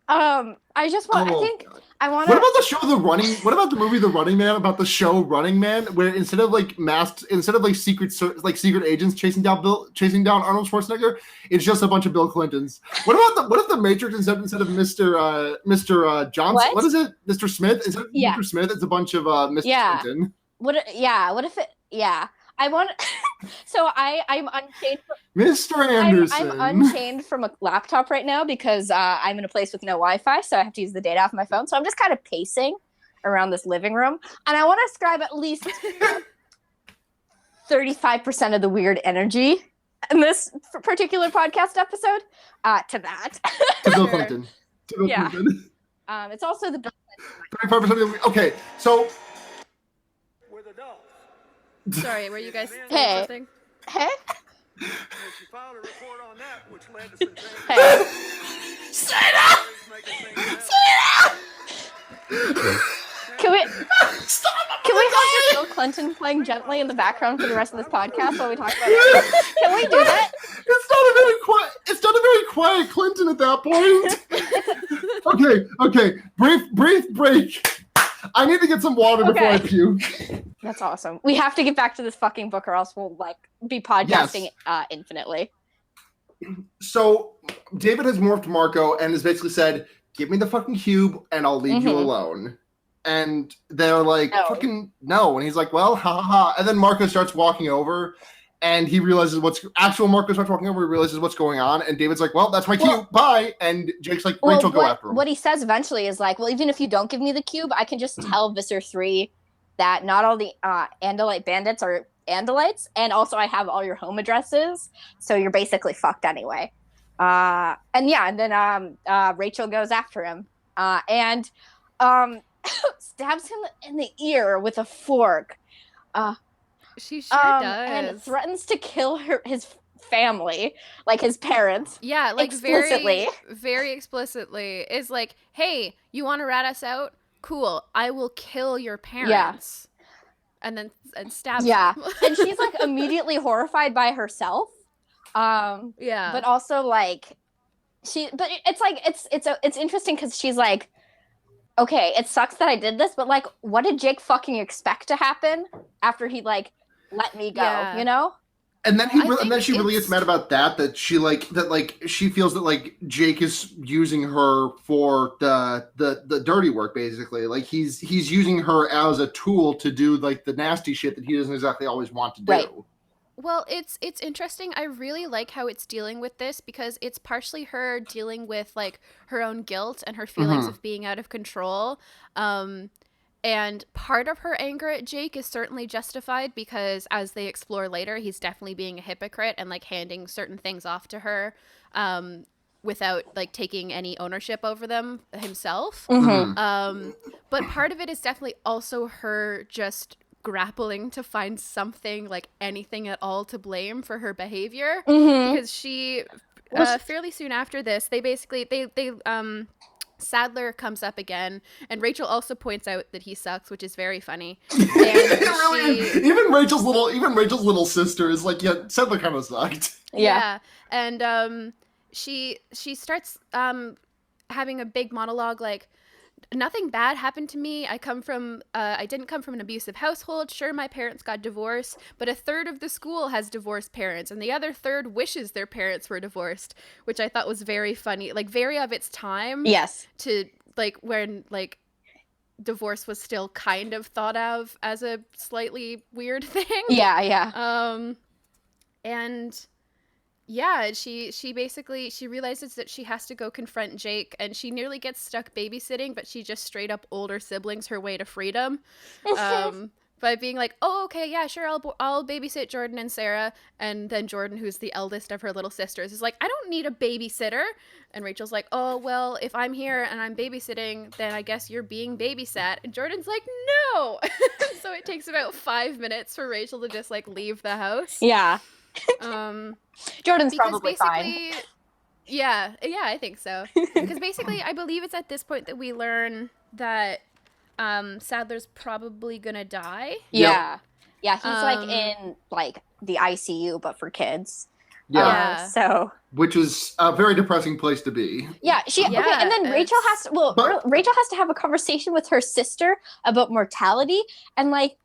I just want. I think God. I want. What about the show What about the movie The Running Man? About the show Running Man, where instead of secret agents chasing down Arnold Schwarzenegger, it's just a bunch of Bill Clintons. What if the Matrix instead of Mr. Johnson? What is it? Mr. Smith? Instead of Mr. Smith, it's a bunch of Mr. Clinton. What if it? Yeah. I want. So I'm unchained. Mr. Anderson. I'm unchained from a laptop right now because I'm in a place with no Wi-Fi, so I have to use the data off my phone. So I'm just kind of pacing around this living room, and I want to ascribe at least 35% of the weird energy in this particular podcast episode to that. To Bill Clinton. Clinton. It's also the Bill Clinton. 35% of the. Okay, so. Sorry, were you guys saying something? Hey? She filed a report on that, which led to some changes. Hey. Sara! Can we have Bill Clinton playing gently in the background for the rest of this podcast while we talk about it? Can we do that? It's not a very quiet Clinton at that point. Okay. Brief break. I need to get some water before I puke. That's awesome. We have to get back to this fucking book or else we'll be podcasting infinitely. So David has morphed Marco and has basically said, give me the fucking cube and I'll leave you alone. And they're like, fucking no. And he's like, well, ha ha ha. And then Marco starts walking over and he realizes Marco starts walking over, he realizes what's going on. And David's like, well, that's my cube. Bye. And Jake's like, Rachel, go after him. What he says eventually is like, well, even if you don't give me the cube, I can just tell Visser 3 that not all the Andalite bandits are Andalites. And also I have all your home addresses. So you're basically fucked anyway. And then Rachel goes after him and stabs him in the ear with a fork. She sure does. And threatens to kill his family, like his parents. Yeah, like explicitly. Very explicitly. Is like, hey, you want to rat us out? Cool. I will kill your parents. Yeah. And stab them. And she's like immediately horrified by herself. But also like it's interesting because she's like, okay, it sucks that I did this, but like, what did Jake fucking expect to happen after he like let me go? You know? And then I and then think she really gets it's mad about that she feels that like Jake is using her for the dirty work, basically. Like he's using her as a tool to do like the nasty shit that he doesn't exactly always want to do. Right. Well, it's interesting. I really like how it's dealing with this because it's partially her dealing with like her own guilt and her feelings Mhm. of being out of control. And part of her anger at Jake is certainly justified because as they explore later, he's definitely being a hypocrite and like handing certain things off to her without like taking any ownership over them himself. Mm-hmm. But part of it is definitely also her just grappling to find something, like anything at all, to blame for her behavior. Mm-hmm. Because she fairly soon after this, they basically they Sadler comes up again, and Rachel also points out that he sucks, which is very funny. And It really is. Even Rachel's little sister is like, yeah, Sadler kind of sucked. Yeah. And she starts having a big monologue like, nothing bad happened to me. I didn't come from an abusive household. Sure, my parents got divorced, but a third of the school has divorced parents, and the other third wishes their parents were divorced, which I thought was very funny, like very of its time. Yes. To like when like divorce was still kind of thought of as a slightly weird thing. Yeah. And yeah, she basically she realizes that she has to go confront Jake, and she nearly gets stuck babysitting, but she just straight up older siblings her way to freedom, by being like, "Oh, okay, yeah, sure, I'll babysit Jordan and Sara," and then Jordan, who's the eldest of her little sisters, is like, "I don't need a babysitter," and Rachel's like, "Oh, well, if I'm here and I'm babysitting, then I guess you're being babysat," and Jordan's like, "No," so it takes about 5 minutes for Rachel to just like leave the house. Yeah. Jordan's Because probably basically, fine. yeah, I think so. Because basically, I believe it's at this point that we learn that Sadler's probably gonna die. Yeah. Yeah, he's like Um, in like the ICU, but for kids. Yeah. So Which is a very depressing place to be. yeah, okay, and then Rachel has to But- Rachel has to have a conversation with her sister about mortality, and like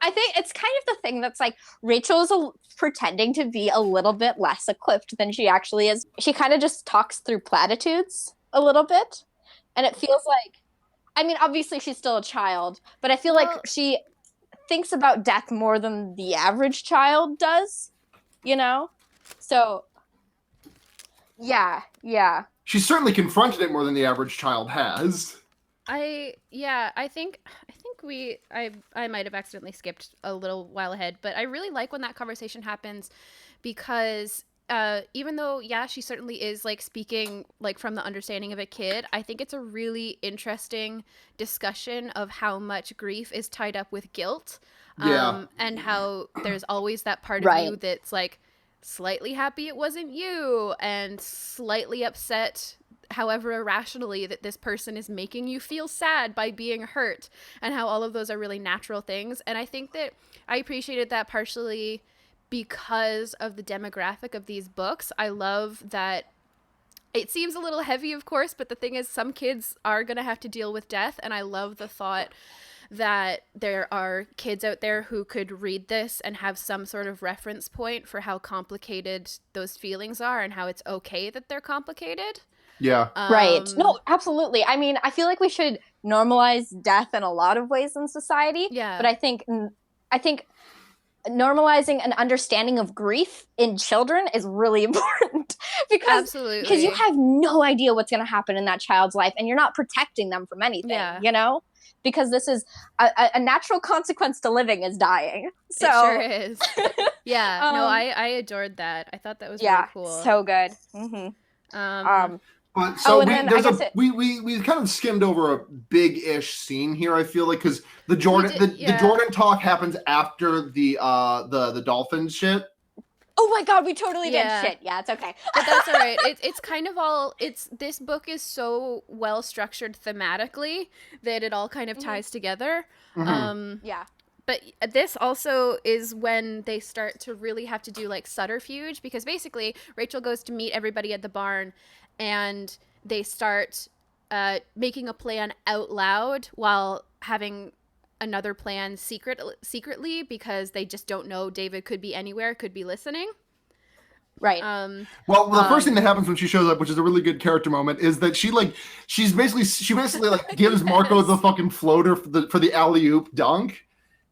I think it's kind of the thing that's like Rachel's pretending to be a little bit less equipped than she actually is. She kind of just talks through platitudes a little bit, and it feels like, I mean, obviously she's still a child, but I feel like she thinks about death more than the average child does, you know? So yeah. She's certainly confronted it more than the average child has. I think I might have accidentally skipped a little while ahead, but I really like when that conversation happens because even though she certainly is like speaking like from the understanding of a kid, I think it's a really interesting discussion of how much grief is tied up with guilt. And how there's always that part of you that's like slightly happy it wasn't you and slightly upset, however irrationally, that this person is making you feel sad by being hurt, and how all of those are really natural things. And I think that I appreciated that partially because of the demographic of these books. I love that it seems a little heavy, of course, but the thing is some kids are going to have to deal with death, and I love the thought that there are kids out there who could read this and have some sort of reference point for how complicated those feelings are and how it's okay that they're complicated. Yeah. Right. No, absolutely. I mean, I feel like we should normalize death in a lot of ways in society. Yeah. But I think normalizing an understanding of grief in children is really important because you have no idea what's going to happen in that child's life, and you're not protecting them from anything, you know? Because this is a natural consequence to living is dying. So it sure is. Yeah. No, I adored that. I thought that was really cool. So good. Mm-hmm. But so we kind of skimmed over a big-ish scene here. I feel like because the Jordan talk happens after the dolphin shit. Oh my god, we totally did shit. Yeah, it's okay. But that's all right. It's kind of all. This book is so well structured thematically that it all kind of ties together. Mm-hmm. But this also is when they start to really have to do like subterfuge, because basically Rachel goes to meet everybody at the barn, and they start making a plan out loud while having another plan secretly because they just don't know David could be anywhere, could be listening. Right. Well, the first thing that happens when she shows up, which is a really good character moment, is that she basically like gives Marco the fucking floater for the alley-oop dunk.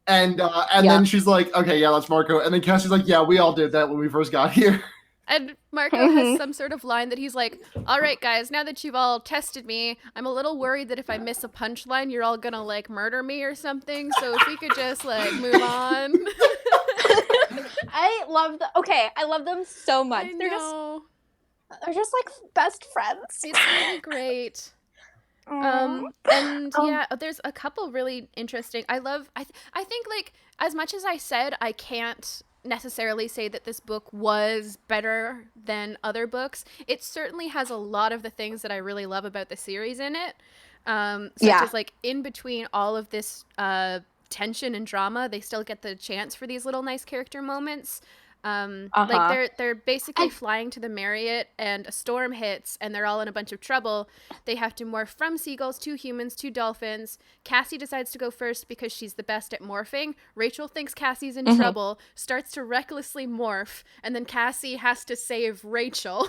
And then she's like, okay, yeah, that's Marco. And then Cassie's like, yeah, we all did that when we first got here. And Marco has some sort of line that he's like, all right, guys, now that you've all tested me, I'm a little worried that if I miss a punchline, you're all gonna, like, murder me or something. So if we could just, like, move on. I love them so much. They're just like best friends. It's really great. Yeah, there's a couple really interesting. I think, like, as much as I said, I can't necessarily say that this book was better than other books. It certainly has a lot of the things that I really love about the series in it. Such as, like, in between all of this tension and drama, they still get the chance for these little nice character moments. Like they're basically flying to the Marriott and a storm hits and they're all in a bunch of trouble. They have to morph from seagulls to humans to dolphins. Cassie decides to go first because she's the best at morphing. Rachel thinks Cassie's in trouble, starts to recklessly morph, and then Cassie has to save Rachel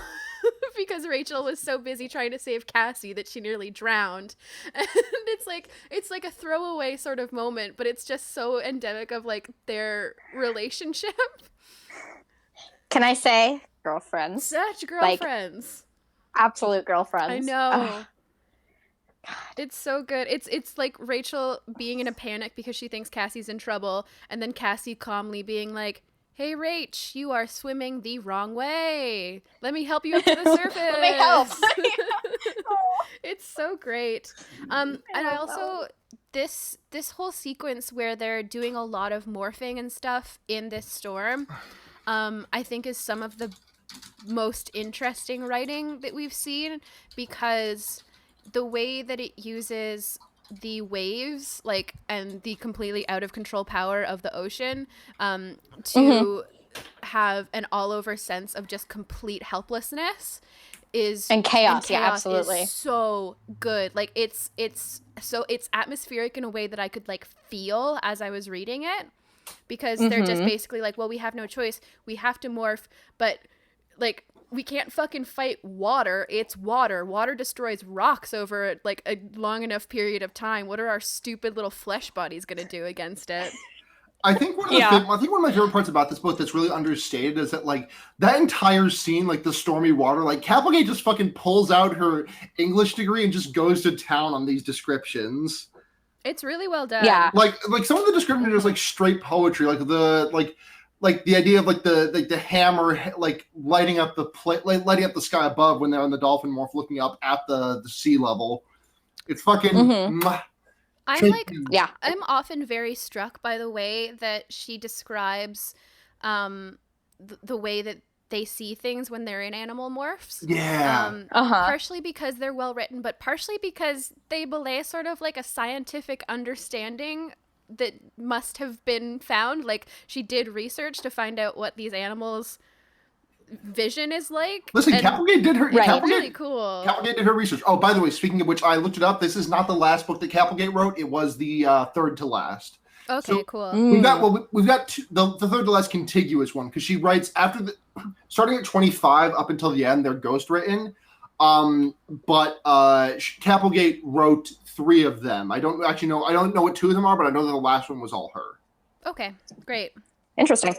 because Rachel was so busy trying to save Cassie that she nearly drowned. And it's like a throwaway sort of moment, but it's just so endemic of, like, their relationship. Can I say girlfriends? Such girlfriends. Like, absolute girlfriends. I know. God. It's so good. It's like Rachel being in a panic because she thinks Cassie's in trouble, and then Cassie calmly being like, hey, Rach, you are swimming the wrong way. Let me help you up to the surface. Let me help. It's so great. And I also, this whole sequence where they're doing a lot of morphing and stuff in this storm, I think is some of the most interesting writing that we've seen, because the way that it uses the waves, like, and the completely out of control power of the ocean, to have an all over sense of just complete helplessness and chaos, yeah, absolutely, is so good. Like, it's atmospheric in a way that I could, like, feel as I was reading it, because they're just basically like, well, we have no choice, we have to morph, but, like, we can't fucking fight water. It's water. Water destroys rocks over, like, a long enough period of time. What are our stupid little flesh bodies gonna do against it? I think one of my favorite parts about this book that's really understated is that, like, that entire scene, like the stormy water, like, Capelgate just fucking pulls out her English degree and just goes to town on these descriptions. It's really well done. Yeah. Like some of the descriptions are like straight poetry, like the idea of, like, the hammer, like, lighting up the sky above when they're on the dolphin morph looking up at the sea level. It's fucking I'm often very struck by the way that she describes the way that they see things when they're in animal morphs. Yeah. Partially because they're well written, but partially because they belay sort of like a scientific understanding that must have been found. Like, she did research to find out what these animals' vision is like. Listen, Capelgate did her really cool. Capelgate did her research. Oh, by the way, speaking of which, I looked it up. This is not the last book that Capelgate wrote. It was the third to last. Okay, so cool. We've got the third to last contiguous one, because she writes after starting at 25 up until the end. They're ghost written. But Capelgate wrote 3 of them. I don't know what 2 of them are, but I know that the last one was all her. Okay, great. Interesting.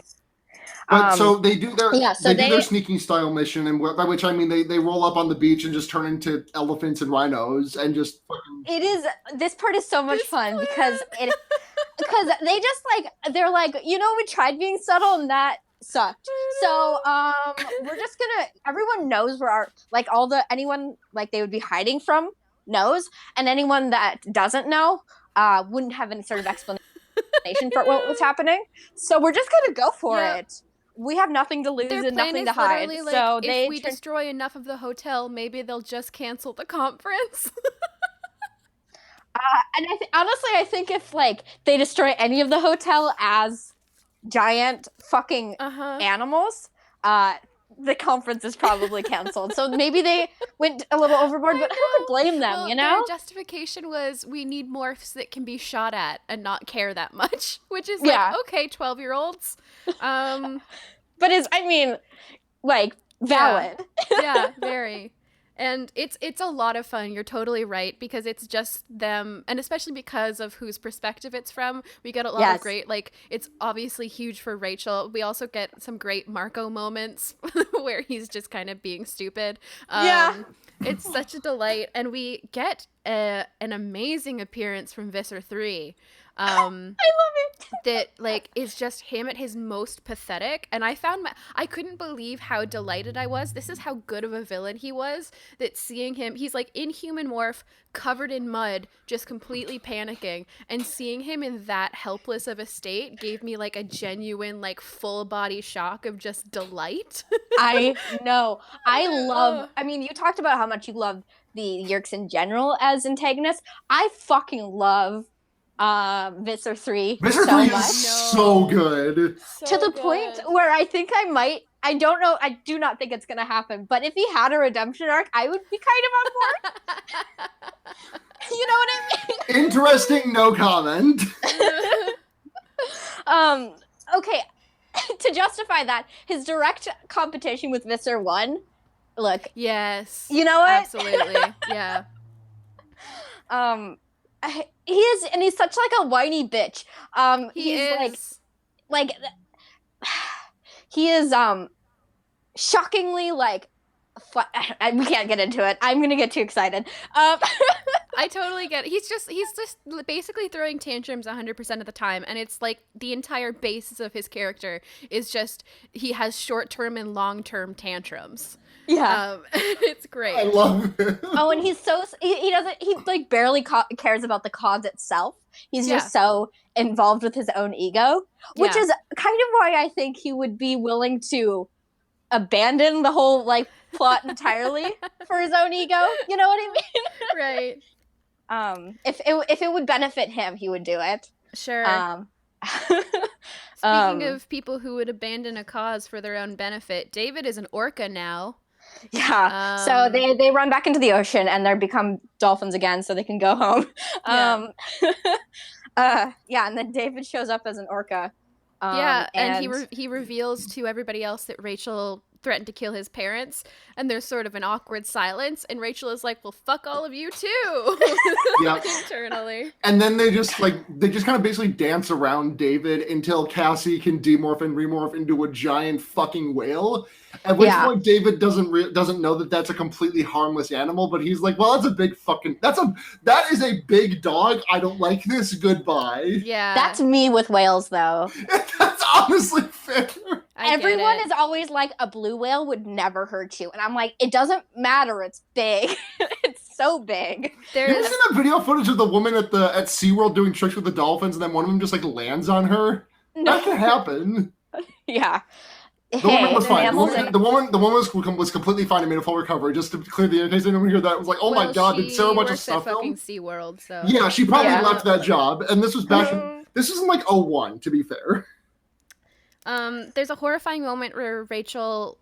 But so they do their sneaking style mission, and by which I mean they roll up on the beach and just turn into elephants and rhinos and just fucking... This part is so much fun because they just, like, they're like, we tried being subtle and that sucked. So we're just gonna, everyone knows where anyone, like, they would be hiding from knows, and anyone that doesn't know wouldn't have any sort of explanation for what was happening. So we're just gonna go for it. We have nothing to lose and nothing to hide. Like, so if we destroy enough of the hotel, maybe they'll just cancel the conference. And honestly, I think if, like, they destroy any of the hotel as giant fucking animals, the conference is probably canceled. So maybe they went a little overboard, but who could blame them, Well, you know? their justification was we need morphs that can be shot at and not care that much, which is Yeah. like, okay, 12-year-olds. But I mean, like, valid. Yeah, very. And it's a lot of fun. You're totally right, because it's just them, and especially because of whose perspective it's from, we get a lot of great, like, it's obviously huge for Rachel. We also get some great Marco moments where he's just kind of being stupid. Yeah. It's such a delight, and we get an amazing appearance from Visser 3. I love it. That, like, is just him at his most pathetic, and I couldn't believe how delighted I was. This is how good of a villain he was, that seeing him, he's like in human morph, covered in mud, just completely panicking, and seeing him in that helpless of a state gave me like a genuine, like, full body shock of just delight. I know. I mean, you talked about how much you love the Yeerks in general as antagonists. I fucking love Visser 3 Visser so 3 much. is so good. To the point where I think I don't know, I do not think it's gonna happen, but if he had a redemption arc, I would be kind of on board. You know what I mean? Interesting, no comment. Okay, to justify that, his direct competition with Visser 1, look, Yes. you know what? Absolutely. Yeah. He is, and he's such like a whiny bitch. He is. like he is shockingly like we can't get into it. I'm gonna get too excited. I totally get it. He's just basically throwing tantrums 100% of the time, and it's like the entire basis of his character is just he has short-term and long-term tantrums. Yeah. It's great. I love it. Oh, and he's so he like barely cares about the cause itself. He's just so involved with his own ego, which is kind of why I think he would be willing to abandon the whole like plot entirely for his own ego. You know what I mean? Right. If it would benefit him, he would do it. Sure. Speaking of people who would abandon a cause for their own benefit, David is an orca now. Yeah. So they run back into the ocean and they become dolphins again, so they can go home. And then David shows up as an orca. And he reveals to everybody else that Rachel threatened to kill his parents, and there's sort of an awkward silence, and Rachel is like, well, fuck all of you too. Internally. And then they just kind of basically dance around David until Cassie can demorph and remorph into a giant fucking whale, at which point David doesn't know that that's a completely harmless animal, but he's like, well, that is a big dog, I don't like this, goodbye. Yeah, that's me with whales though. That's honestly fair. Everyone is always like, a blue whale would never hurt you. And I'm like, it doesn't matter. It's big. It's so big. You ever seen that video footage of the woman at SeaWorld doing tricks with the dolphins and then one of them just like lands on her? No. That can happen. Yeah. The woman was fine. The woman was completely fine and made a full recovery. Just to clear the air, in case anyone hear that, it was like, oh my god, did Sara watch a stuff film? SeaWorld, so. Yeah, she probably left that job. And this was back this was in like 2001, to be fair. There's a horrifying moment where Rachel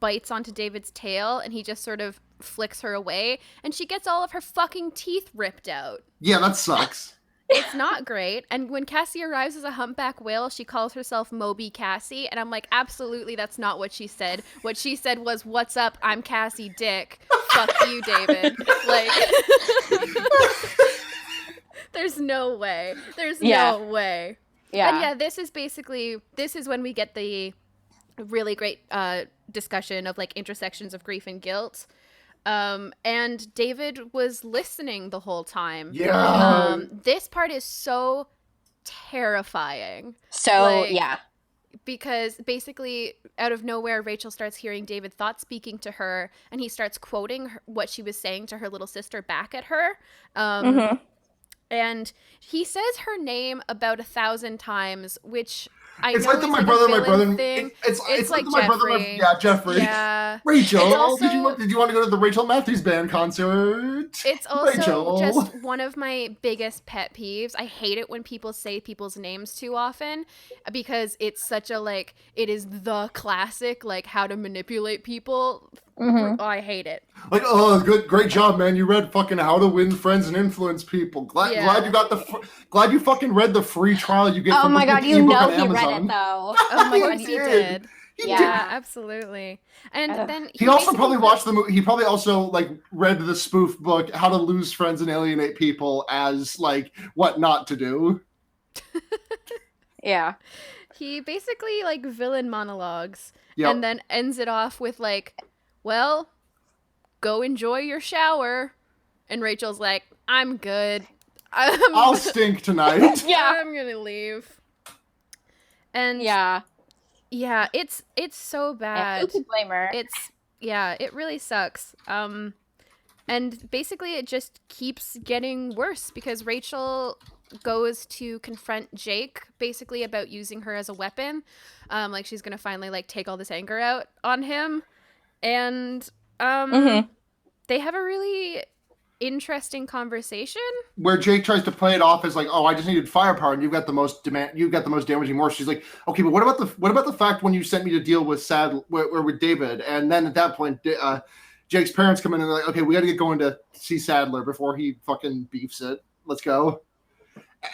bites onto David's tail and he just sort of flicks her away and she gets all of her fucking teeth ripped out. Yeah, that sucks. It's not great. And when Cassie arrives as a humpback whale, she calls herself Moby Cassie, and I'm like, absolutely that's not what she said. What she said was, what's up, I'm Cassie Dick. Fuck you, David. Like, there's no way. There's no way. Yeah. And yeah, this is when we get the really great discussion of like intersections of grief and guilt. And David was listening the whole time. Yeah. This part is so terrifying. So, because basically out of nowhere, Rachel starts hearing David thought speaking to her, and he starts quoting what she was saying to her little sister back at her. And he says her name about 1,000 times, which I It's know like the he's my like brother, a my brother. villain thing. It's like the my brother, Jeffrey. Jeffrey. Yeah. Rachel, It's also- did you want to go to the Rachel Matthews Band concert? It's also Rachel. just one of my biggest pet peeves. I hate it when people say people's names too often because it's such a like it is the classic like how to manipulate people. Mhm. Oh, I hate it. Like, oh, great job, man! You read fucking How to Win Friends and Influence People. Glad you got glad you fucking read the free trial you get. Oh from my the god, you ebook know on he read Amazon. it though. Oh my god, He he did. did. He Yeah, absolutely. And Ugh. then He also basically- probably watched the movie. He probably also like read the spoof book How to Lose Friends and Alienate People as like what not to do. Yeah. he basically like villain monologues Yep. and then ends it off with like, well, go enjoy your shower. And Rachel's like, I'm good. I'll stink tonight. Yeah. I'm gonna leave. And Yeah. it's so Yeah, bad. who could blame her? It really sucks. And basically it just keeps getting worse because Rachel goes to confront Jake basically about using her as a weapon. Like she's gonna finally like take all this anger out on him. And they have a really interesting conversation Where Jake tries to play it off as like, oh, I just needed firepower, and you've got the most damaging morse. She's like, okay, but what about the fact when you sent me to deal with with David, and then at that point, Jake's parents come in and they're like, okay, we got to get going to see Sadler before he fucking beefs it. Let's go.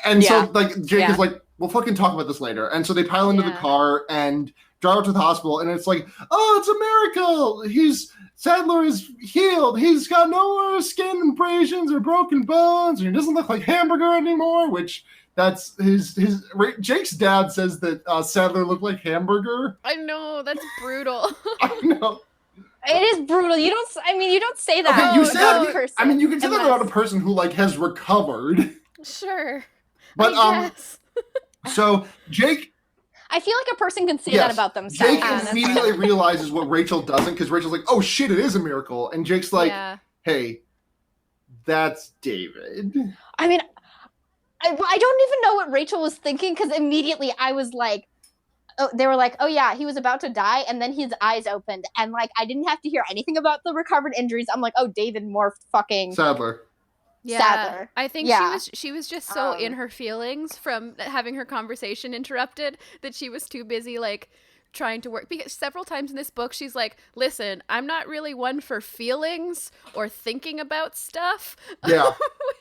And so like Jake is like, we'll fucking talk about this later. And so they pile into the car and drive out to the hospital, and it's like, oh, it's a miracle. Sadler is healed. He's got no skin abrasions or broken bones, and he doesn't look like Hamburger anymore, which that's Jake's dad says that Sadler looked like Hamburger. I know, that's brutal. I know. It is brutal. You don't say that. Okay, you say about that. a person I mean, you can say that unless- about a person who like has recovered. Sure. But I guess. so Jake. I feel like a person can say Yes. that about themselves. Jake immediately realizes what Rachel doesn't, because Rachel's like, oh shit, it is a miracle. And Jake's like, hey, that's David. I mean, I don't even know what Rachel was thinking, because immediately I was like, oh, they were like, oh yeah, he was about to die, and then his eyes opened, and like I didn't have to hear anything about the recovered injuries. I'm like, oh, David morphed fucking Sadler. Sadler. I think Yeah. she was just so in her feelings from having her conversation interrupted that she was too busy like trying to work, because several times in this book she's like, listen, I'm not really one for feelings or thinking about stuff. Yeah.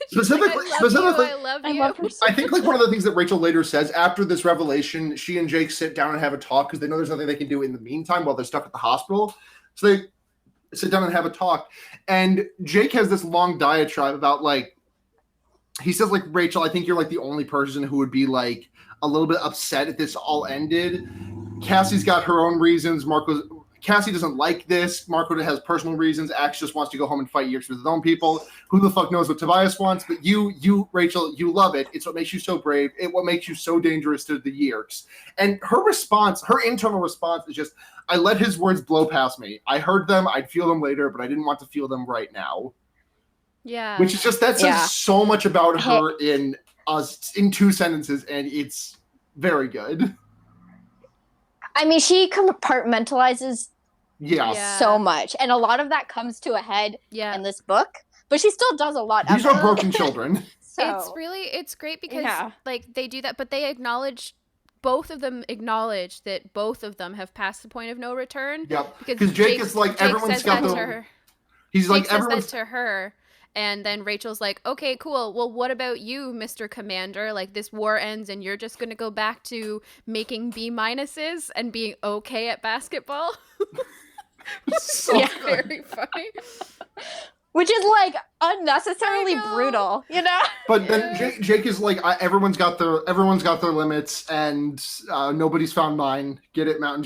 Specifically, I love you. I think like one of the things that Rachel later says after this revelation, she and Jake sit down and have a talk because they know there's nothing they can do in the meantime while they're stuck at the hospital. So they sit down and have a talk. And Jake has this long diatribe about like, he says like, Rachel, I think you're like the only person who would be like a little bit upset if this all ended. Cassie's got her own reasons. Cassie doesn't like this. Marco has personal reasons. Axe just wants to go home and fight Yerks with his own people. Who the fuck knows what Tobias wants? But you, Rachel, you love it. It's what makes you so brave. It's what makes you so dangerous to the Yerks. And her internal response is just, I let his words blow past me. I heard them. I'd feel them later, but I didn't want to feel them right now. Yeah. Which is just, that says so much about her in 2 sentences, and it's very good. I mean, she compartmentalizes Yeah. so much, and a lot of that comes to a head in this book, but she still does a lot of These are broken children. So it's great because like they do that, but they both of them acknowledge that both of them have passed the point of no return. Yep. Because Jake is like, everyone's got the... He's like, everyone's... says that to her. And then Rachel's like, okay, cool. Well, what about you, Mr. Commander? Like, this war ends and you're just going to go back to making B- and being okay at basketball? So very funny. Which is like unnecessarily brutal, you know? But then Jake is like, everyone's got their limits, and nobody's found mine. Get it? Mountain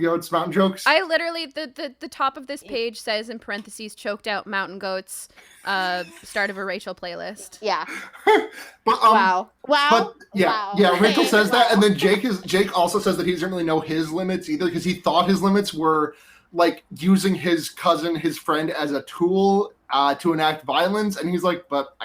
goats, mountain jokes. I literally, the top of this page says in parentheses, choked out mountain goats, start of a Rachel playlist. Yeah. But, Wow. But yeah, Rachel says that, and then Jake also says that he doesn't really know his limits either, because he thought his limits were like using his cousin, his friend, as a tool to enact violence, and he's like, but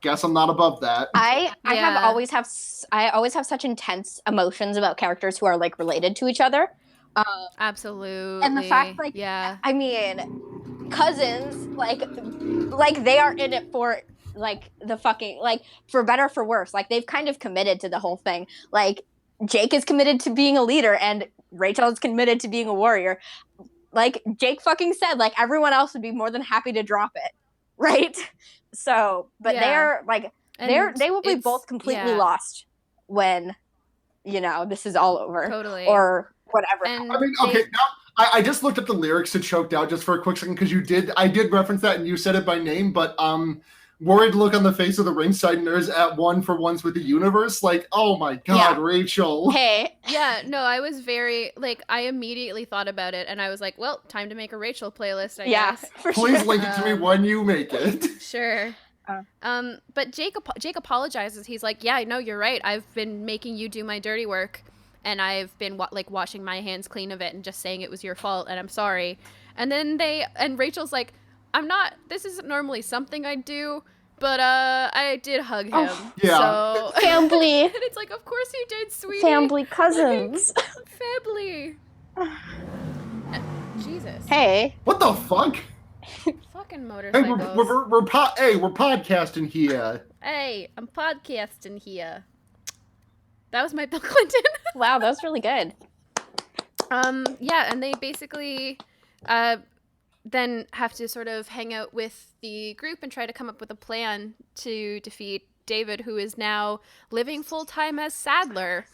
guess I'm not above that. I Yeah. always have such intense emotions about characters who are like related to each other. Um, Absolutely. and the fact, like, yeah. I mean, cousins, like they are in it for like the fucking like for better or for worse. Like they've kind of committed to the whole thing. Like Jake is committed to being a leader, and Rachel is committed to being a warrior. Like Jake fucking said, like everyone else would be more than happy to drop it, right? So, but Yeah. they're like they will be both completely lost when this is all over, Totally. or whatever. And I mean, okay, now I just looked up the lyrics to Choked Out just for a quick second because I did reference that and you said it by name, but worried look on the face of the ringside nurse at one for once with the universe, like, oh my god, Yeah. Rachel. Hey, yeah, no, I was very like I immediately thought about it and I was like, well, time to make a Rachel playlist, I guess. for Please sure. link it to me when you make it. Sure. But Jake apologizes. He's like, yeah, no, you're right. I've been making you do my dirty work, and I've been washing my hands clean of it and just saying it was your fault, and I'm sorry. And then Rachel's like, I'm not. This isn't normally something I do, but I did hug him. Oh, yeah. So family, and it's like, of course you did, sweetie. family, cousins. Family. Jesus. Hey, What the fuck? Fucking Hey, motorcycles. we're podcasting here. Hey, I'm podcasting here. That was my Bill Clinton. wow, that was really good. Yeah, and they basically then have to sort of hang out with the group and try to come up with a plan to defeat David, who is now living full-time as Sadler.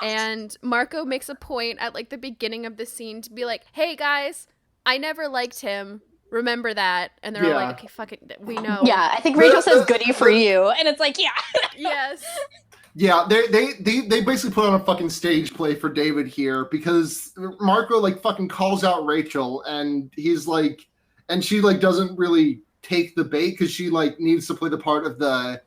And Marco makes a point at like the beginning of the scene to be like, hey guys, I never liked him. Remember that. And they're all like, okay, fuck it, we know. Yeah, I think Rachel says goody for you, and it's like, yeah. Yes. Yeah, they basically put on a fucking stage play for David here because Marco like fucking calls out Rachel and he's like, and she like doesn't really take the bait because she like needs to play the part of the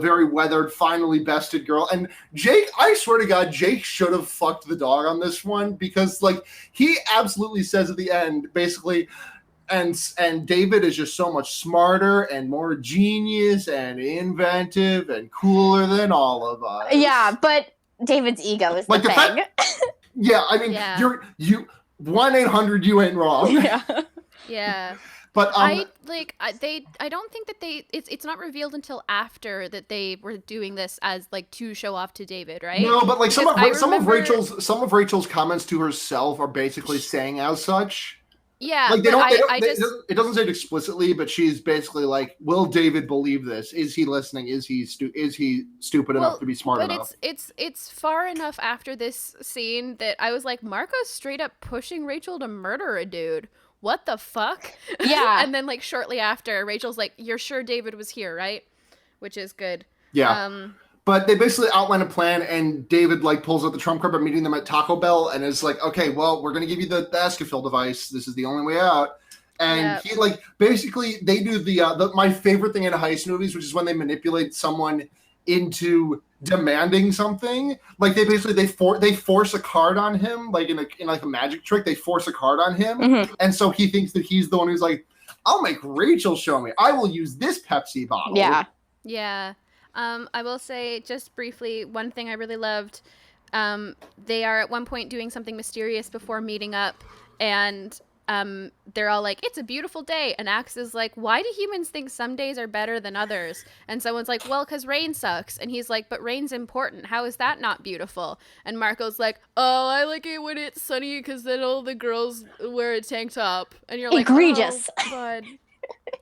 very weathered, finally bested girl. And Jake, I swear to God, Jake should have fucked the dog on this one because like he absolutely says at the end, basically, and David is just so much smarter and more genius and inventive and cooler than all of us. Yeah, but David's ego is Like the the thing. Yeah, I mean, Yeah. you 1-800 you ain't wrong. yeah. Yeah. But I don't think that it's not revealed until after that they were doing this as like to show off to David, right? no, but like some of remember- Rachel's comments to herself are basically saying as such. Yeah, Like but it doesn't say it explicitly, but she's basically like, will David believe this? Is he listening? Is he stupid enough to be smart enough? But it's far enough after this scene that I was like, Marco's straight up pushing Rachel to murder a dude. What the fuck? Yeah. And then like shortly after, Rachel's like, you're sure David was here, right? Which is good. Yeah. But they basically outline a plan, and David like pulls out the trump card by meeting them at Taco Bell, and is like, "Okay, well, we're gonna give you the Escafil device. This is the only way out." And he like basically they do the my favorite thing in heist movies, which is when they manipulate someone into demanding something. Like they basically they force a card on him, like in like a magic trick. They force a card on him, and so he thinks that he's the one who's like, "I'll make Rachel show me. I will use this Pepsi bottle." Yeah. Yeah. I will say just briefly, one thing I really loved, they are at one point doing something mysterious before meeting up, and they're all like, it's a beautiful day, and Axe is like, why do humans think some days are better than others? And someone's like, well, because rain sucks. And he's like, but rain's important. How is that not beautiful? And Marco's like, oh, I like it when it's sunny because then all the girls wear a tank top. And you're like, egregious. oh, bud.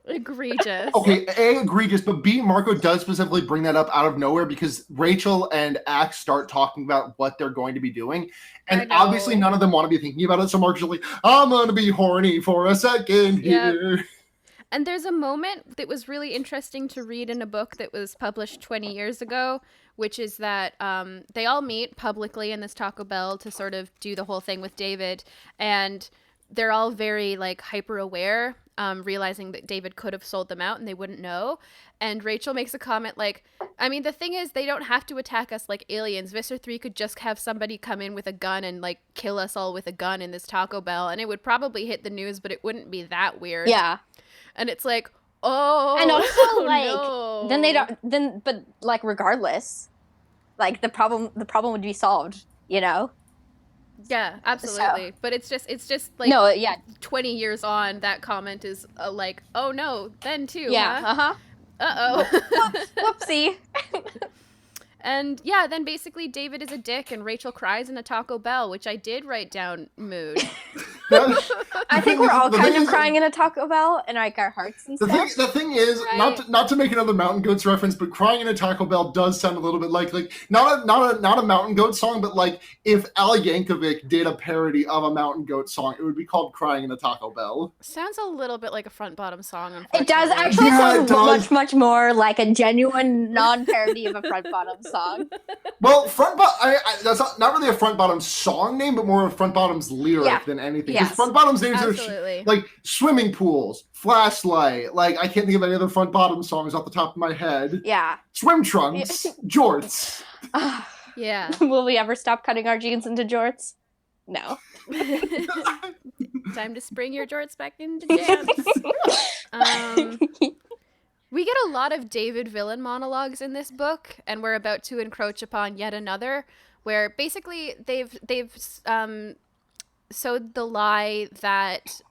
Egregious. Okay, A, egregious, but B, Marco does specifically bring that up out of nowhere because Rachel and Axe start talking about what they're going to be doing. And obviously none of them want to be thinking about it, so Marco's like, I'm going to be horny for a second here. And there's a moment that was really interesting to read in a book that was published 20 years ago, which is that they all meet publicly in this Taco Bell to sort of do the whole thing with David, and they're all very like hyper aware, realizing that David could have sold them out and they wouldn't know. And Rachel makes a comment like, I mean, the thing is, they don't have to attack us like aliens. Visser 3 could just have somebody come in with a gun and like kill us all with a gun in this Taco Bell, and it would probably hit the news, but it wouldn't be that weird. Yeah. And it's like, Oh, And also, like, no. then they don't. But like, regardless, like the problem would be solved. You know? Yeah, absolutely. But it's just like No, yeah, 20 years on, that comment is like, oh no, then too, yeah, huh? uh-huh. Uh-oh. Whoopsie. And yeah, then basically David is a dick and Rachel cries in a Taco Bell, which I did write down mood. I think we're all kind of crying in a Taco Bell and like our hearts and stuff. The thing is, Right. not to make another Mountain Goats reference, but crying in a Taco Bell does sound a little bit like not a Mountain Goat song, but like if Al Yankovic did a parody of a Mountain Goat song, it would be called "Crying in a Taco Bell." Sounds a little bit like a front bottom song, unfortunately. It does actually Yeah, sound it does. much more like a genuine non-parody of a front bottom song. Well, that's not really a Front Bottom song name, but more of Front Bottom's lyric than anything. Because Yes. Front Bottom's names Absolutely. are like swimming pools, flashlight. Like I can't think of any other Front Bottom songs off the top of my head. Yeah. Swim trunks, jorts. Yeah. Will we ever stop cutting our jeans into jorts? No. Time to spring your jorts back into dance. We get a lot of David villain monologues in this book, and we're about to encroach upon yet another, where basically they've sowed the lie that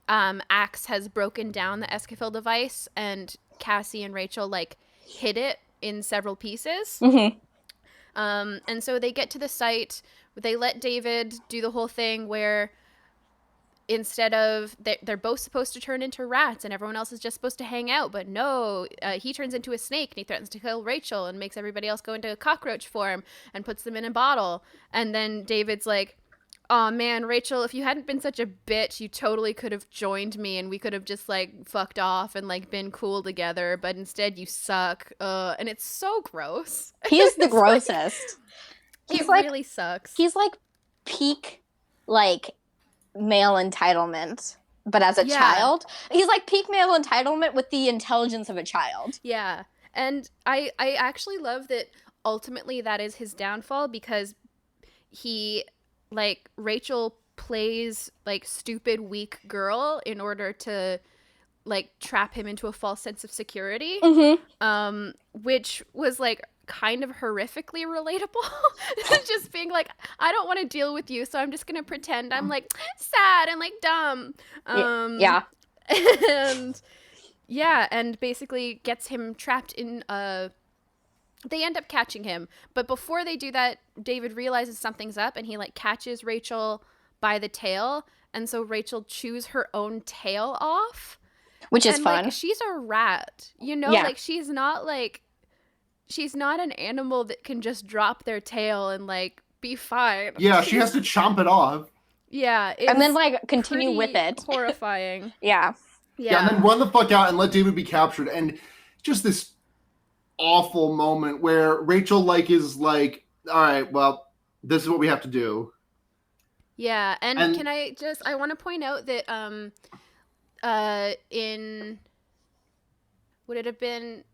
Axe has broken down the Escafil device, and Cassie and Rachel like hid it in several pieces. Mm-hmm. And so they get to the site. They let David do the whole thing where instead of they're both supposed to turn into rats and everyone else is just supposed to hang out, but no, he turns into a snake and he threatens to kill Rachel and makes everybody else go into a cockroach form and puts them in a bottle. And then David's like, oh man, Rachel, if you hadn't been such a bitch, you totally could have joined me and we could have just like fucked off and like been cool together, but instead you suck. And it's so gross. He's the grossest. He really sucks. He's like peak like male entitlement, but as a child. He's like peak male entitlement with the intelligence of a child. Yeah. And I actually love that ultimately that is his downfall, because he, like, Rachel plays like stupid weak girl in order to like trap him into a false sense of security. Mm-hmm. Which was like kind of horrifically relatable. Just being like, I don't want to deal with you, so I'm just gonna pretend I'm like sad and like dumb. Yeah. And yeah, and basically gets him trapped in a. They end up catching him, but before they do that, David realizes something's up, and he like catches Rachel by the tail, and so Rachel chews her own tail off, which is fun. Like, she's a rat, you know. Like she's not an animal that can just drop their tail and like be fine. Yeah, she has to chomp it off. Yeah, and then like continue with it. Horrifying. Yeah, and then run the fuck out and let David be captured, and just this awful moment where Rachel like is like, all right, well, this is what we have to do. Yeah, and can I want to point out that in, would it have been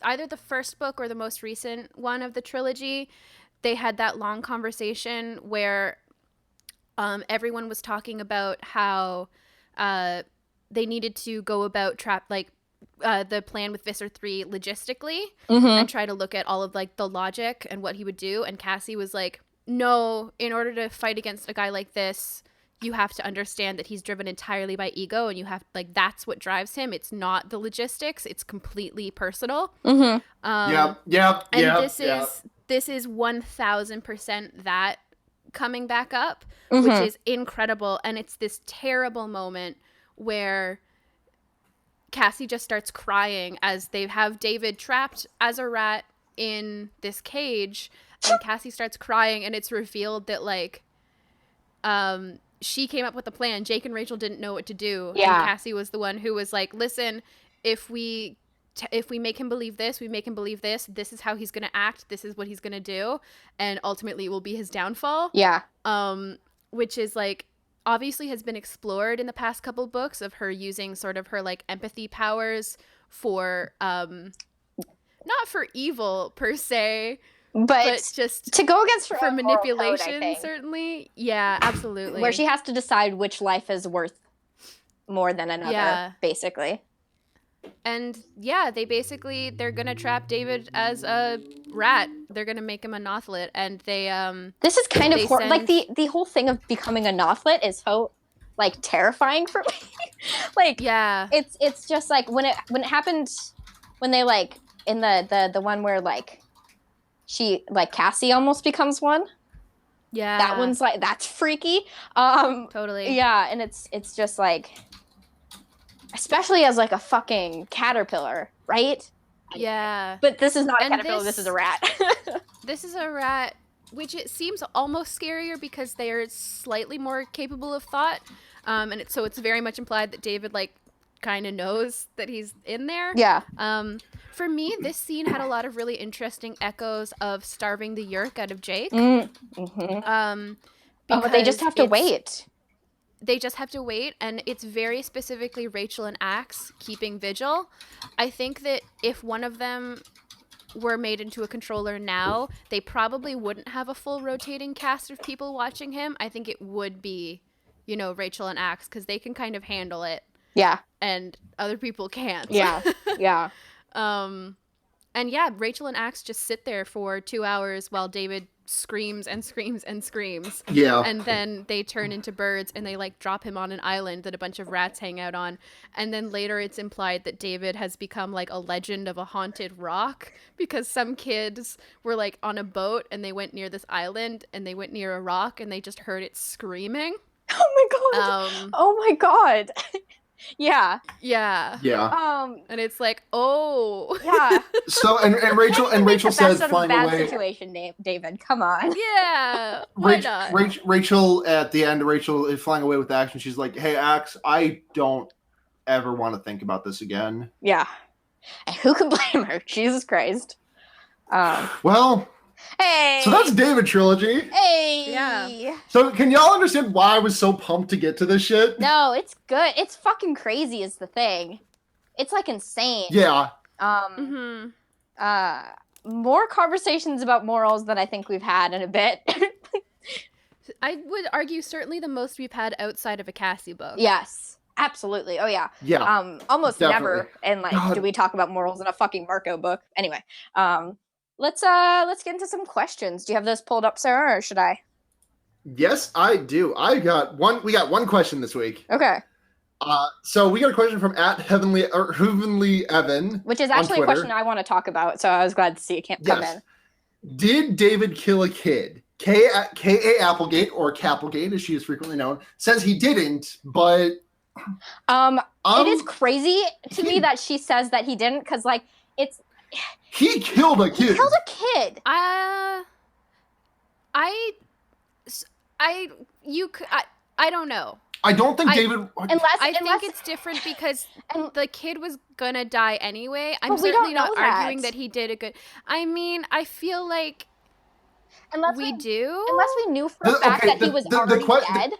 either the first book or the most recent one of the trilogy, they had that long conversation where everyone was talking about how they needed to go about the plan with Visser 3 logistically, and try to look at all of like the logic and what he would do. And Cassie was like, no, in order to fight against a guy like this, you have to understand that he's driven entirely by ego, and you have like, that's what drives him. It's not the logistics. It's completely personal. Mm-hmm. This is 1000% that coming back up, which is incredible. And it's this terrible moment where Cassie just starts crying as they have David trapped as a rat in this cage, and Cassie starts crying, and it's revealed that like she came up with the plan. Jake and Rachel didn't know what to do. And Cassie was the one who was like, listen, if we make him believe this, we make him believe this, this is how he's going to act, this is what he's going to do, and ultimately it will be his downfall. Yeah. Which is like obviously has been explored in the past couple of books of her using sort of her like empathy powers for not for evil per se, but just to go against for manipulation code, certainly. Yeah, absolutely. Where she has to decide which life is worth more than another, basically. And yeah, they're gonna trap David as a rat. They're gonna make him a nothlit, and This is kind of they like send the whole thing of becoming a nothlit is so like terrifying for me. Like yeah it's just like when it happened when they like in the one where like she like Cassie almost becomes one. yeah That one's like that's freaky. totally Yeah, and it's just like especially as like a fucking caterpillar, right? yeah. But this is not a And caterpillar, this is a rat. This is a rat, which it seems almost scarier because they are slightly more capable of thought, and so it's very much implied that David like kind of knows that he's in there. Yeah. For me, this scene had a lot of really interesting echoes of starving the Yeerk out of Jake. Mm-hmm. But they just because have to wait. They just have to wait, and it's very specifically Rachel and Axe keeping vigil. I think that if one of them were made into a controller now, they probably wouldn't have a full rotating cast of people watching him. I think it would be, Rachel and Axe, because they can kind of handle it. Yeah. And other people can't. Yeah. Yeah. And yeah, Rachel and Axe just sit there for 2 hours while David screams and screams and screams. Yeah. And then they turn into birds and they like drop him on an island that a bunch of rats hang out on. And then later it's implied that David has become like a legend of a haunted rock because some kids were like on a boat and they went near this island and they went near a rock and they just heard it screaming. Oh my god. Oh my god. Yeah. Yeah. Yeah. And it's like, oh. Yeah. So and Rachel says flying away. Situation, David. Come on. Yeah. Why not? Rachel at the end, Rachel is flying away with Axe, and she's like, "Hey, Axe, I don't ever want to think about this again." Yeah. And who can blame her? Jesus Christ. Well. Hey. So that's David trilogy. Hey. Yeah. So can y'all understand why I was so pumped to get to this shit? No, it's good. It's fucking crazy is the thing. It's like insane. Yeah. More conversations about morals than I think we've had in a bit. I would argue certainly the most we've had outside of a Cassie book. Yes. Absolutely. Oh yeah. Yeah. Almost definitely. never. And like, God. do we talk about morals in a fucking Marco book? Anyway, let's get into some questions. Do you have those pulled up, Sarah, or should I? Yes, I do. We got one question this week. Okay. So we got a question from @Heavenly Evan, which is actually a question I want to talk about. So I was glad to see it come in. Did David kill a kid? K.A. Applegate, or Capplegate as she is frequently known, says he didn't, but it is crazy to me that she says that he didn't, because like he killed a kid. He killed a kid. I don't know. I don't think David. I think it's different because the kid was gonna die anyway. I'm certainly not arguing that he did a good. I mean, I feel like unless we knew for a fact that he was already dead.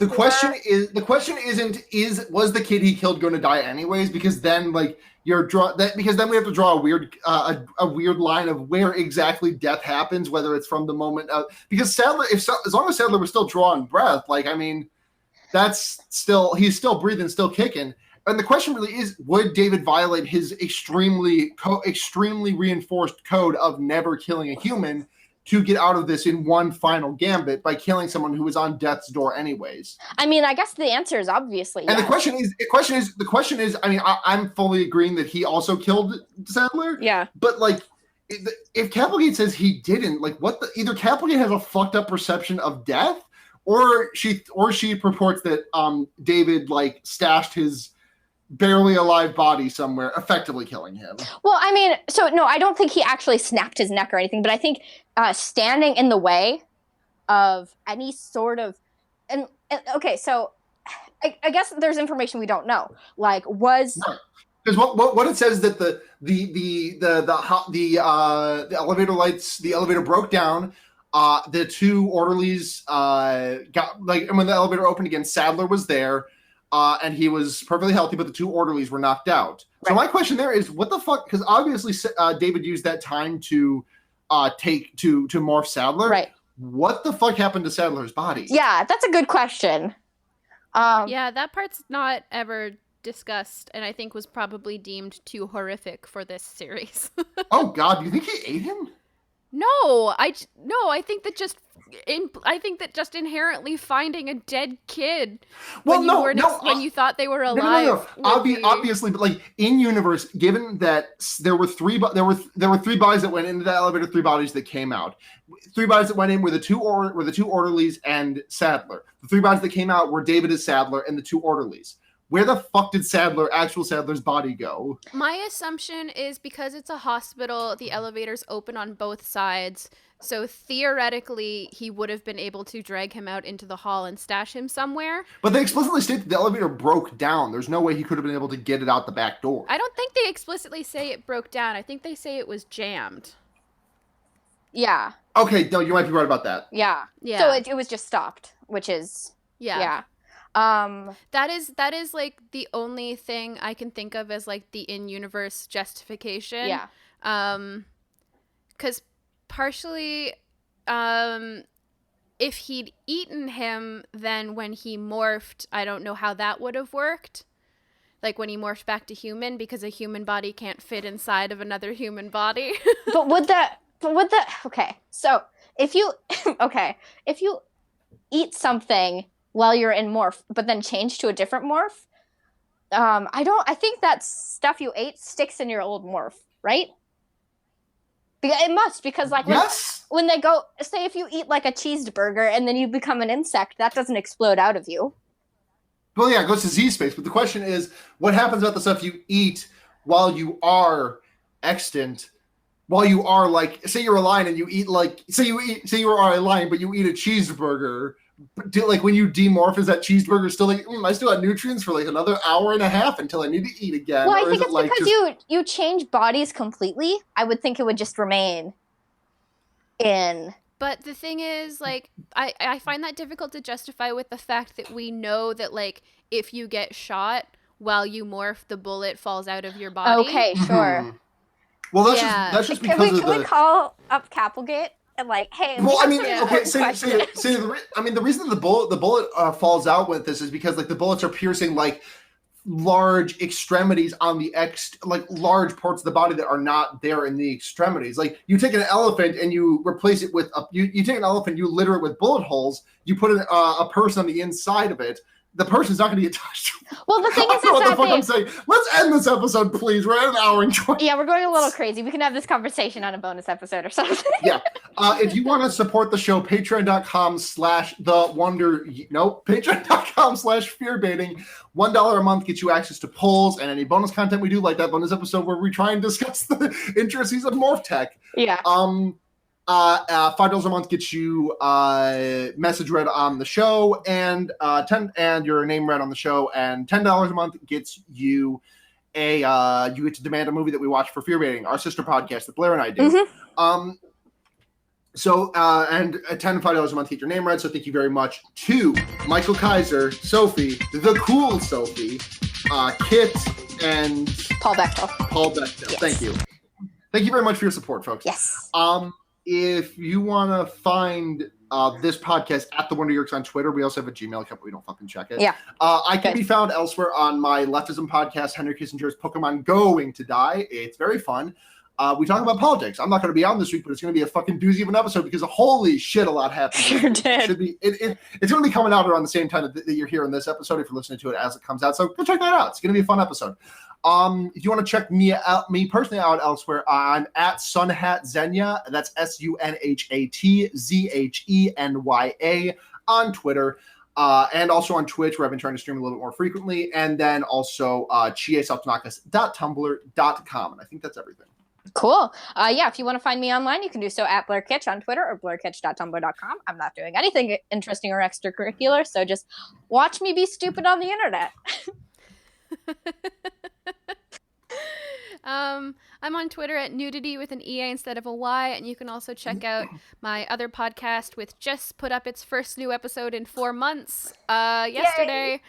The question isn't was the kid he killed going to die anyways? Because then because then we have to draw a weird line of where exactly death happens, whether it's from the moment of, because Sadler, as long as Sadler was still drawing breath, he's still breathing, still kicking. And the question really is, would David violate his extremely reinforced code of never killing a human to get out of this in one final gambit by killing someone who was on death's door anyways? I mean, I guess the answer is obviously yes. And the question is, I mean, I'm fully agreeing that he also killed Sadler. Yeah. But if Capplegate says he didn't, either Capplegate has a fucked up perception of death, or she purports that David stashed his barely alive body somewhere, effectively killing him. Well, I mean, so no, I don't think he actually snapped his neck or anything, but I think standing in the way of any sort of, okay, so I guess there's information we don't know. Because what it says is that the elevator lights, the elevator broke down. The two orderlies and when the elevator opened again, Sadler was there. And he was perfectly healthy, but the two orderlies were knocked out. Right. So my question there is, what the fuck? Because obviously David used that time to morph Sadler. Right. What the fuck happened to Sadler's body? Yeah, that's a good question. Yeah, that part's not ever discussed and I think was probably deemed too horrific for this series. Oh God, do you think he ate him? No, I think that just inherently finding a dead kid Well, when you no, weren't no, when you thought they were No, alive. would be- Obviously, but like in universe, given that there were three bodies that went into the elevator, 3 bodies that came out. 3 bodies that went in were the two orderlies and Sadler. The 3 bodies that came out were David as Sadler and the 2 orderlies. Where the fuck did actual Sadler's body go? My assumption is because it's a hospital, the elevators open on both sides. So theoretically, he would have been able to drag him out into the hall and stash him somewhere. But they explicitly state that the elevator broke down. There's no way he could have been able to get it out the back door. I don't think they explicitly say it broke down. I think they say it was jammed. Yeah. Okay, no, you might be right about that. Yeah. Yeah. So it was just stopped, which is Yeah. yeah. That is like the only thing I can think of as like the in-universe justification. Yeah. 'Cause partially, if he'd eaten him, then when he morphed, I don't know how that would have worked. Like when he morphed back to human, because a human body can't fit inside of another human body. But would that okay. So if you eat something while you're in morph, but then change to a different morph, I think that stuff you ate sticks in your old morph, right? It must, because like when they go, say if you eat like a cheeseburger and then you become an insect, that doesn't explode out of you. Well, yeah, it goes to Z space. But the question is, what happens about the stuff you eat while you are extant? While you are like, say you're a lion and you eat like, say you are a lion, but you eat a cheeseburger. Like when you demorph, is that cheeseburger still like, I still have nutrients for like another hour and a half until I need to eat again? Well, I think it's like because you change bodies completely. I would think it would just remain in. But the thing is, like, I find that difficult to justify with the fact that we know that, like, if you get shot while you morph, the bullet falls out of your body. Okay, sure. Well, that's just because can we call up Capelgate and like, hey? Well, I mean, some okay, questions. the reason the bullet falls out with this is because like the bullets are piercing like large extremities on the like large parts of the body that are not there in the extremities. Like you take an elephant and you replace it with you take an elephant, you litter it with bullet holes, you put a person on the inside of it. The person's not going to get touched. Well, the thing is, I don't know what the fuck I'm saying. Let's end this episode, please. We're at an hour and 20. Yeah, we're going a little crazy. We can have this conversation on a bonus episode or something. Yeah. If you want to support the show, patreon.com/fearbaiting. $1 a month gets you access to polls and any bonus content we do, like that bonus episode where we try and discuss the intricacies of Morph Tech. Yeah. $5 a month gets you message read on the show and your name read on the show, and $10 a month gets you you get to demand a movie that we watch for Fear Baiting, our sister podcast that Blair and I do. Mm-hmm. And at $5 a month get your name read. So thank you very much to Michael Kaiser, Sophie, the cool Sophie, Kit, and Paul Bechtel. Yes. Thank you very much for your support, folks. Yes. If you want to find this podcast at The Wonder Yerks on Twitter, we also have a Gmail account, but we don't fucking check it. Yeah. I can be found elsewhere on my leftism podcast, Henry Kissinger's Pokemon Going to Die. It's very fun. We talk about politics. I'm not going to be on this week, but it's going to be a fucking doozy of an episode because holy shit, a lot happened. Sure did. It's going to be coming out around the same time that you're hearing this episode if you're listening to it as it comes out. So go check that out. It's going to be a fun episode. If you want to check me personally out elsewhere, I'm at SunhatZenya. That's SunhatZhenya on Twitter. And also on Twitch, where I've been trying to stream a little bit more frequently. And then also chiesaltonakas.tumblr.com. And I think that's everything. Cool. If you want to find me online, you can do so at Blair Kitch on Twitter or blairkitch.tumblr.com. I'm not doing anything interesting or extracurricular, so just watch me be stupid on the internet. I'm on Twitter at nudity with an EA instead of a Y, and you can also check out my other podcast, which just put up its first new episode in 4 months yesterday.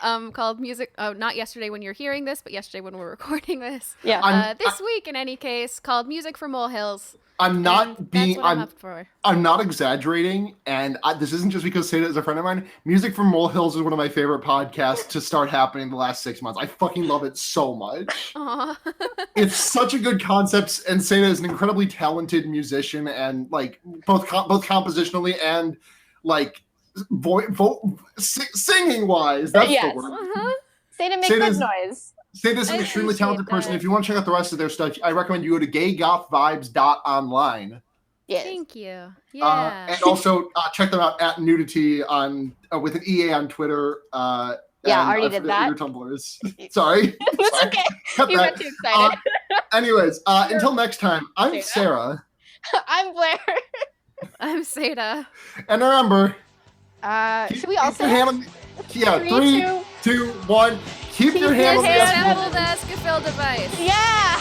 called Music. Oh, not yesterday when you're hearing this, but yesterday when we're recording this. Yeah. This week, in any case, called Music for Molehills. I'm not being. That's what I'm up for. I'm not exaggerating, and this isn't just because Seda is a friend of mine. Music from Molehills is one of my favorite podcasts to start happening the last 6 months. I fucking love it so much. Aw. It's such a good concept, and Seda is an incredibly talented musician, and like both compositionally and like singing wise. That's Yes. the word. Say to make Seda's- good noise. Seda is an I extremely talented appreciate person. that. If you want to check out the rest of their stuff, I recommend you go to gaygothvibes.online. Yes. Thank you. Yeah. And also check them out at nudity on with an EA on Twitter. Yeah, and already I did forget that. Your Tumblrs. Sorry. That's Sorry. okay. Cut You that. got too excited. Anyways, until next time, I'm Sarah. Sarah. I'm Blair. I'm Seda. And remember, Should we also? keep your hand on, yeah, 3, 2, 1. Keep your hand on the Assembled Escafil device. Yeah.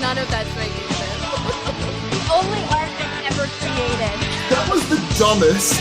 None of that's making sense. The only art that's ever created. That was the dumbest.